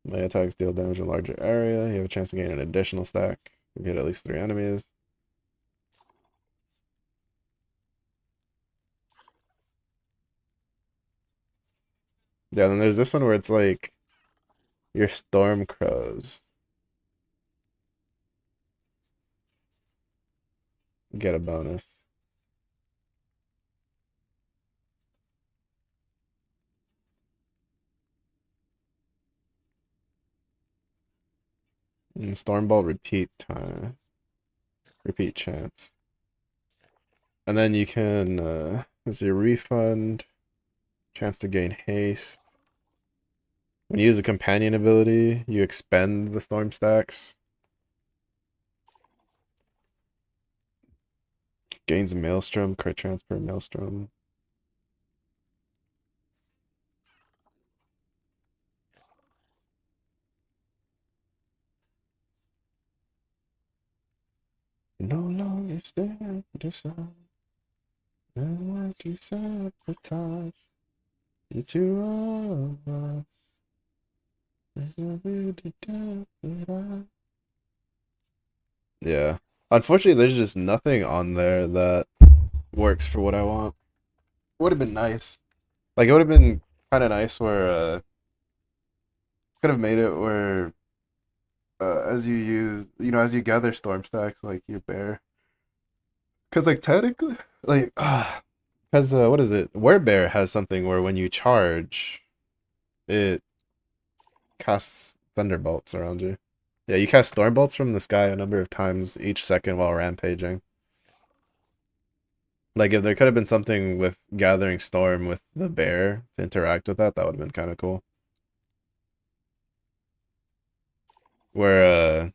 Melee attacks deal damage in a larger area. You have a chance to gain an additional stack if you hit at least 3 enemies. Yeah, then there's this one where it's like your Storm Crows get a bonus. And Stormbolt repeat time. Repeat chance. And then you can, as your refund, chance to gain haste. When you use a companion ability, you expend the storm stacks. Gains Maelstrom, crit transfer Maelstrom. No longer stand aside. And what you sabotage. The two of us. There's no way to death but I. Yeah. Unfortunately, there's just nothing on there that works for what I want. Would have been nice. Like, it would have been kind of nice where, could have made it where, as you use, as you gather storm stacks, like, you bear. Because, like, technically, like, because, what is it? Werebear has something where when you charge, it casts thunderbolts around you. Yeah, you cast storm bolts from the sky a number of times each second while rampaging. Like, if there could have been something with gathering storm with the bear to interact with that, that would have been kind of cool. Where,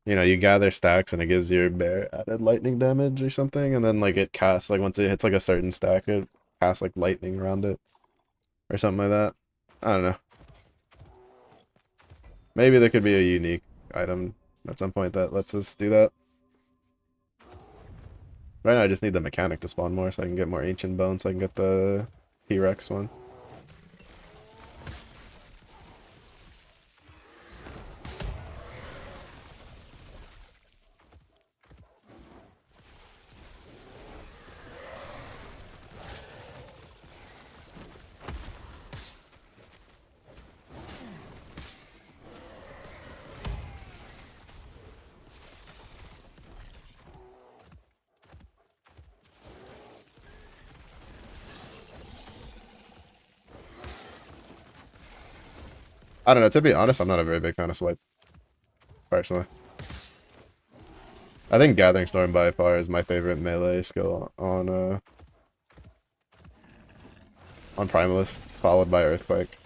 you gather stacks and it gives your bear added lightning damage or something, and then, like, it casts, like, once it hits, like, a certain stack, it casts, like, lightning around it. Or something like that. I don't know. Maybe there could be a unique item at some point that lets us do that. Right now I just need the mechanic to spawn more so I can get more ancient bones so I can get the T-Rex one. I don't know. To be honest, I'm not a very big fan of swipe personally. I think Gathering Storm by far is my favorite melee skill on Primalist, followed by Earthquake.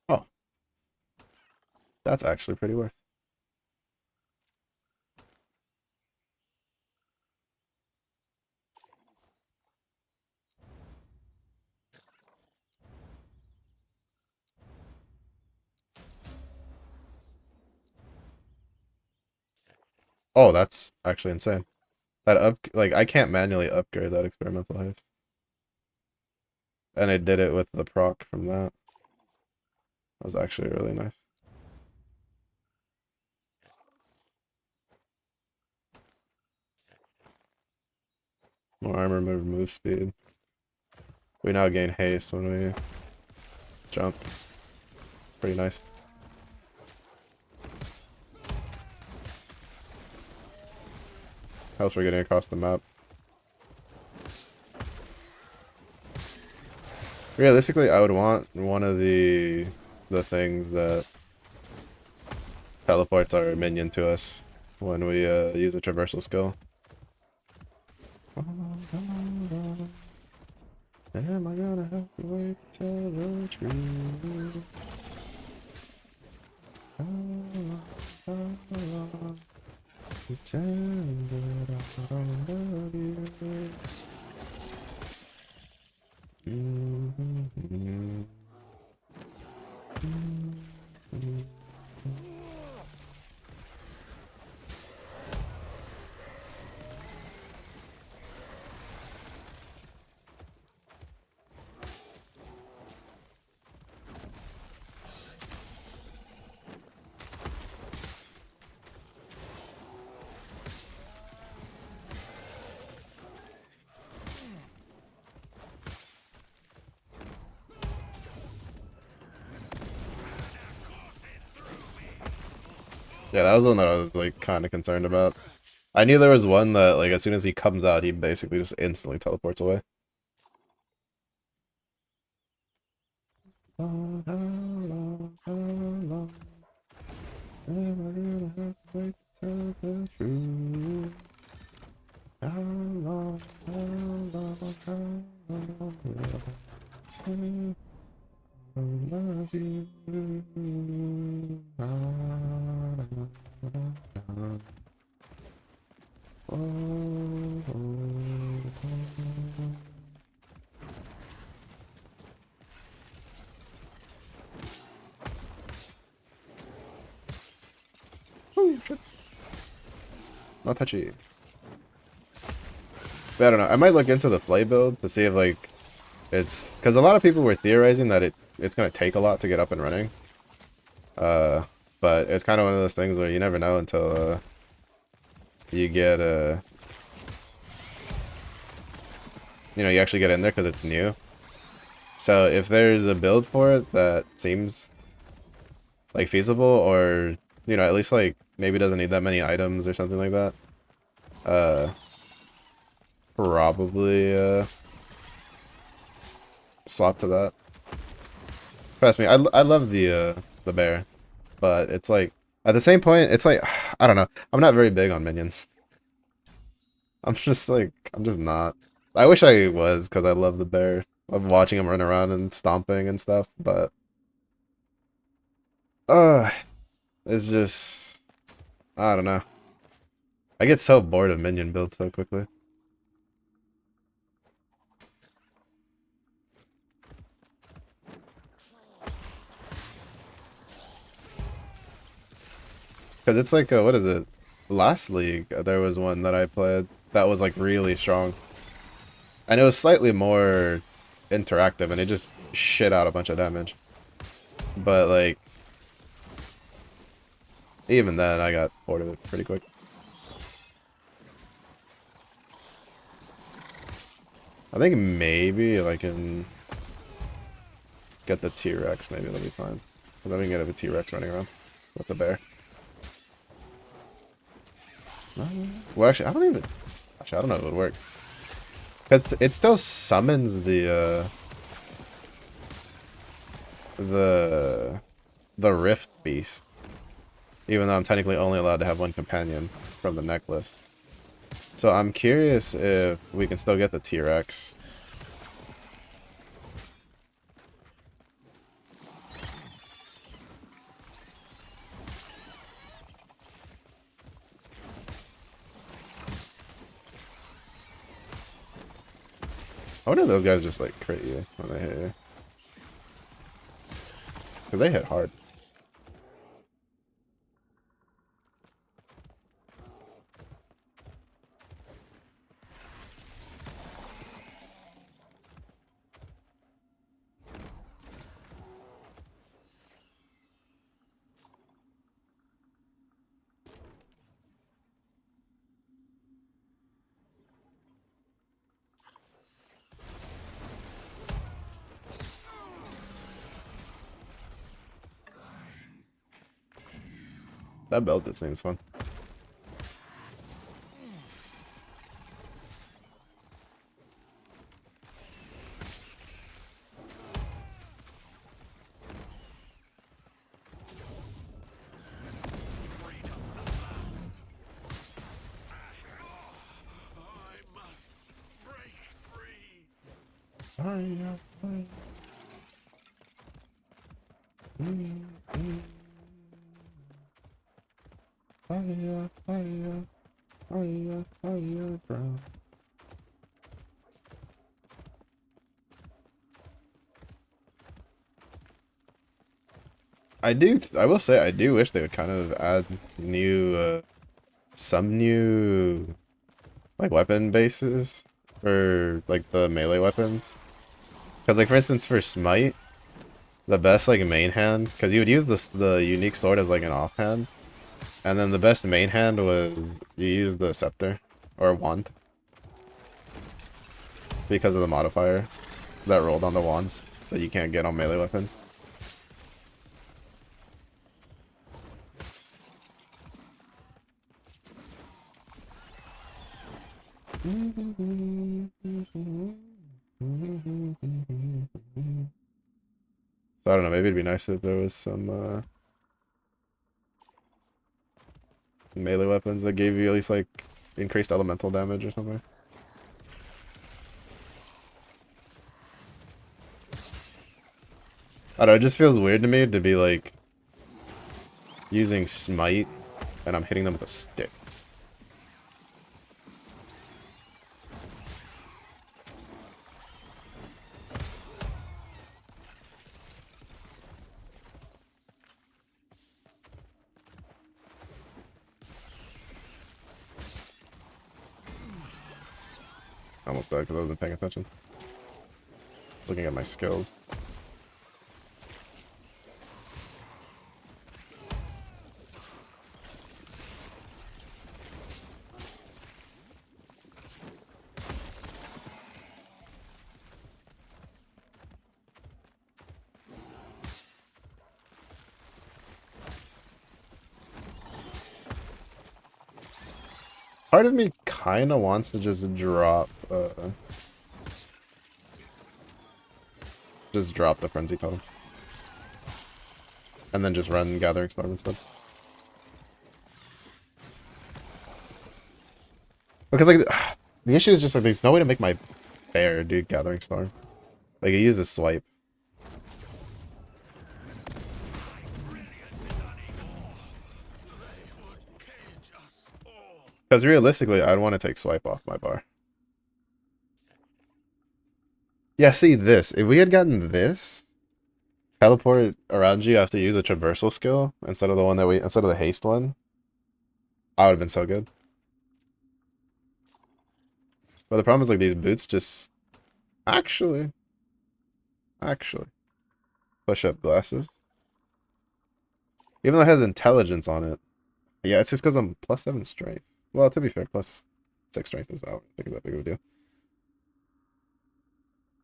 Oh, that's actually pretty worth. Oh, that's actually insane. That like I can't manually upgrade that experimental haste. And it did it with the proc from that. That was actually really nice. More armor, move speed. We now gain haste when we jump. It's pretty nice. Else we're getting across the map. Realistically, I would want one of the things that teleports our minion to us when we use a traversal skill. Am I gonna have to wait till the tree? Pretend that I don't love you. Yeah, that was one that I was like kind of concerned about. I knew there was one that like as soon as he comes out, he basically just instantly teleports away. How long am I gonna have to wait to tell the truth? How long till I love you? Oh, shit. Not touchy. But I don't know. I might look into the flay build to see if like it's because a lot of people were theorizing that it's gonna take a lot to get up and running. But it's kind of one of those things where you never know until you get you actually get in there because it's new. So if there's a build for it that seems like feasible, or at least like maybe doesn't need that many items or something like that, probably swap to that. Trust me, I love the bear, but it's like at the same point it's like I don't know. I'm not very big on minions. I'm just not. I wish I was because I love the bear. Love watching him run around and stomping and stuff, but uh it's just I don't know. I get so bored of minion builds so quickly. Because it's like, what is it? Last league, there was one that I played that was like really strong. And it was slightly more interactive and it just shit out a bunch of damage. But like, Even then, I got bored of it pretty quick. I think maybe if I can get the T-Rex, maybe it'll be fine. Because then we can get a T-Rex running around with the bear. Well, actually, I don't even... Actually, I don't know if it would work. Because it still summons the Rift Beast. Even though I'm technically only allowed to have one companion from the necklace. So I'm curious if we can still get the T-Rex. I wonder if those guys just like crit you when they hit you. Because they hit hard. That belt just seems fun. I will say, I do wish they would kind of add new, some new, like, weapon bases, or, like, the melee weapons. Because, like, for instance, for Smite, the best, like, main hand, because you would use the unique sword as, like, an offhand, and then the best main hand was, you use the scepter, or wand, because of the modifier that rolled on the wands that you can't get on melee weapons. So I don't know, maybe it'd be nice if there was some melee weapons that gave you at least like increased elemental damage or something. I don't know, it just feels weird to me to be like using smite and I'm hitting them with a stick. I almost died because I wasn't paying attention. I was looking at my skills. Part of me kind of wants to just drop the frenzy totem. And then just run Gathering Storm instead. Because like the issue is just like there's no way to make my bear do Gathering Storm. Like he uses swipe. Because realistically, I'd want to take swipe off my bar. Yeah, see this. If we had gotten this, teleport around you have to use a traversal skill instead of the haste one, I would have been so good. But the problem is like these boots just actually push up glasses. Even though it has intelligence on it, Yeah, it's just because I'm +7 strength. Well, to be fair, +6 strength is not think that big of a deal.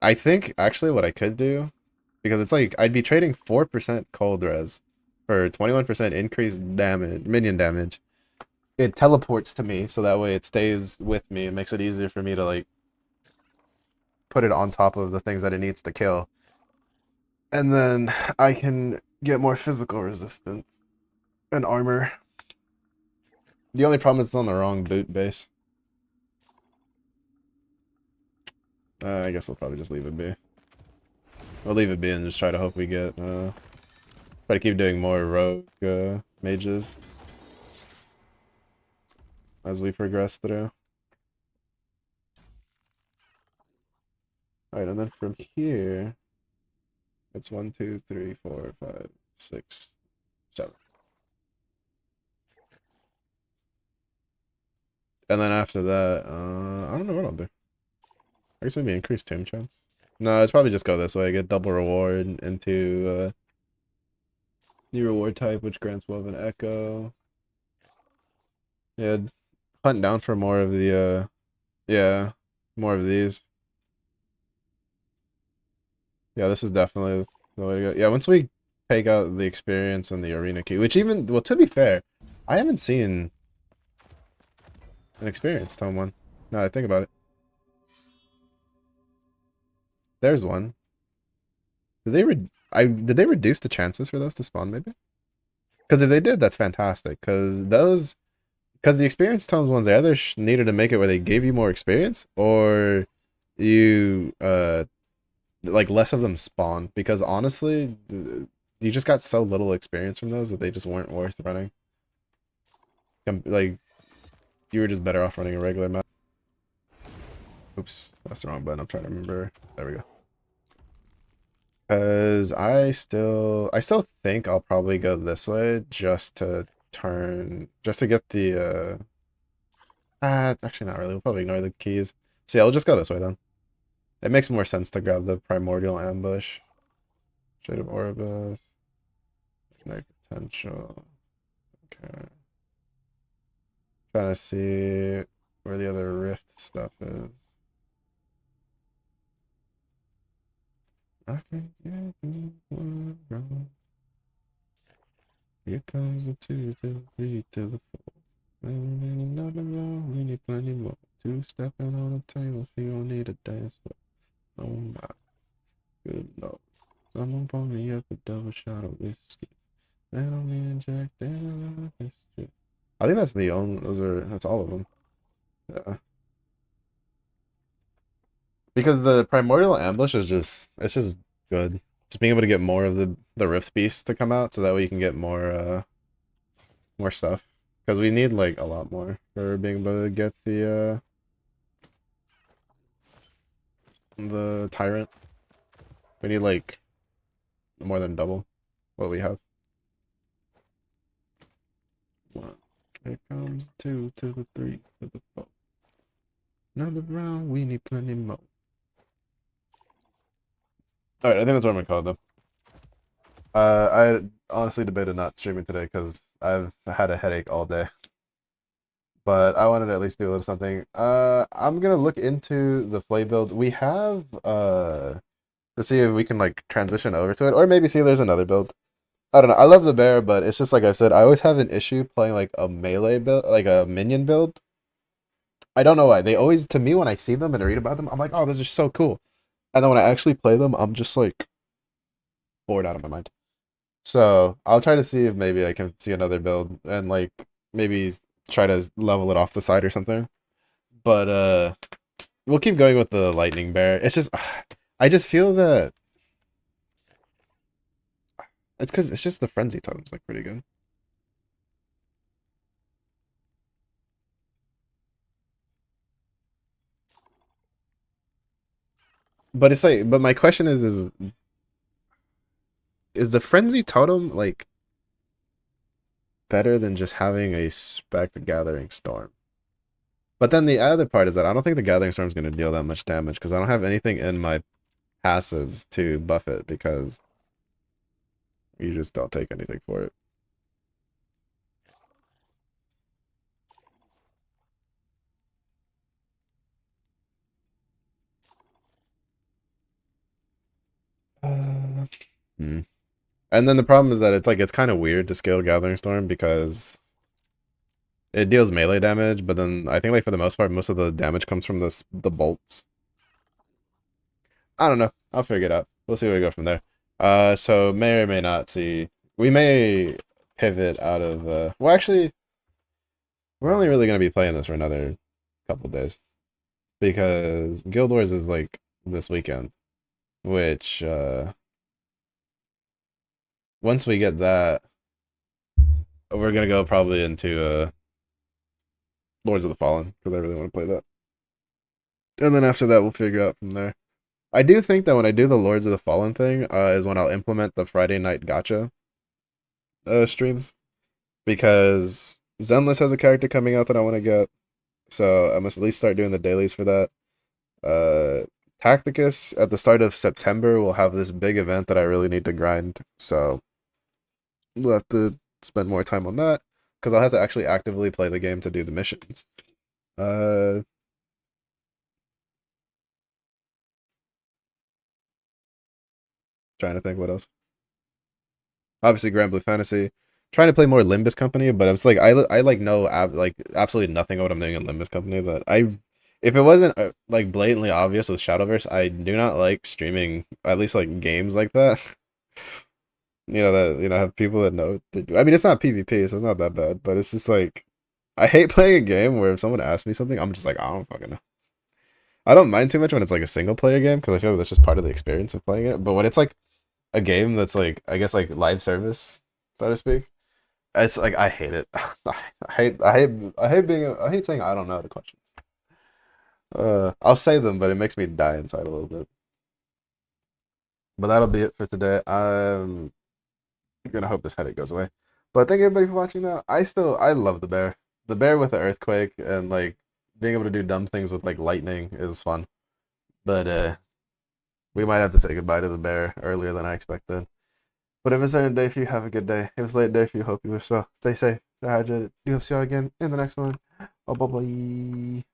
I think actually what I could do, because it's like I'd be trading 4% cold res for 21% increased damage, minion damage. It teleports to me, so that way it stays with me. It makes it easier for me to like put it on top of the things that it needs to kill. And then I can get more physical resistance and armor. The only problem is it's on the wrong boot base. I guess we'll probably just leave it be. We'll leave it be and just try to hope we get, try to keep doing more rogue mages as we progress through. Alright, and then from here, it's 1, 2, 3, 4, 5, 6, 7. And then after that, I don't know what I'll do. I guess maybe increase tomb chance. No, it's probably just go this way. Get double reward into new reward type, which grants more of an echo. Yeah, hunt down for more of the yeah, more of these. Yeah, this is definitely the way to go. Yeah, once we take out the experience and the arena key, which even, well, to be fair, I haven't seen an experience tome one. Now that I think about it. There's one. Did they reduce the chances for those to spawn maybe? Because if they did, that's fantastic. Because the experience tomes ones, they either needed to make it where they gave you more experience, or you like less of them spawn. Because honestly, you just got so little experience from those that they just weren't worth running. Like you were just better off running a regular map. Oops, that's the wrong button. I'm trying to remember. There we go. Because I still think I'll probably go this way just to get the actually not really. We'll probably ignore the keys. So yeah, I'll just go this way then. It makes more sense to grab the primordial ambush. Shade of Orbis. Ignite potential. Okay. Trying to see where the other rift stuff is. I can get one wrong. Here comes the 2 to the 3 to the 4. Another round, we need plenty more. 2 stepping on the table, she don't need a dance floor. Oh my, good lord. Someone pour me up a double shot of whiskey. Then I'll be injected in history. I think that's the only, that's all of them. Yeah. Because the primordial ambush is it's just good. Just being able to get more of the rift beasts to come out so that way you can get more stuff. Because we need like a lot more for being able to get the tyrant. We need like more than double what we have. 1. Here comes 2 to the 3 to the 4. Another round, we need plenty more. Alright, I think that's what I'm gonna call it though. I honestly debated not streaming today because I've had a headache all day. But I wanted to at least do a little something. I'm gonna look into the flay build. We have to see if we can like transition over to it, or maybe see if there's another build. I don't know. I love the bear, but it's just like I've said, I always have an issue playing like a melee build, like a minion build. I don't know why. They always, to me, when I see them and I read about them, I'm like, oh, those are so cool. And then when I actually play them, I'm just like bored out of my mind. So I'll try to see if maybe I can see another build and like maybe try to level it off the side or something. But we'll keep going with the lightning bear. It's just I just feel that it's because it's just the frenzy totem's like pretty good. But it's like, but my question is the frenzy totem like better than just having a spec gathering storm? But then the other part is that I don't think the gathering storm is going to deal that much damage because I don't have anything in my passives to buff it because you just don't take anything for it. Hmm. And then the problem is that it's kind of weird to scale Gathering Storm because it deals melee damage, but then I think like for the most part, most of the damage comes from the bolts. I don't know. I'll figure it out. We'll see where we go from there. So may or may not see. We may pivot out of. Well, actually, we're only really gonna be playing this for another couple days because Guild Wars is like this weekend, which once we get that, we're gonna go probably into Lords of the Fallen because I really want to play that. And then after that, we'll figure out from there. I do think that when I do the Lords of the Fallen thing, is when I'll implement the Friday night gacha streams because Zenless has a character coming out that I want to get, so I must at least start doing the dailies for that. Tacticus at the start of September will have this big event that I really need to grind, so we'll have to spend more time on that because I'll have to actually actively play the game to do the missions. Uh, Trying to think what else. Obviously, Grand Blue Fantasy. Trying to play more Limbus Company, but it's like I like know absolutely nothing of what I'm doing in Limbus Company. That I, if it wasn't like blatantly obvious with Shadowverse, I do not like streaming at least like games like that. That have people that know what to do. I mean, it's not PvP, so it's not that bad, but it's just like I hate playing a game where if someone asks me something, I'm just like I don't fucking know. I don't mind too much when it's like a single player game because I feel like that's just part of the experience of playing it. But when it's like a game that's like I guess like live service, so to speak. It's like I hate it. I hate saying I don't know the questions. I'll say them, but it makes me die inside a little bit. But that'll be it for today. I'm gonna hope this headache goes away. But thank everybody for watching now. I love the bear. The bear with the earthquake and like being able to do dumb things with like lightning is fun. But we might have to say goodbye to the bear earlier than I expected. But if it's a day for you, have a good day. If it's a late day for you, hope you wish well. Stay safe, stay hydrated. Do hope to see y'all again in the next one. Oh, bye bye.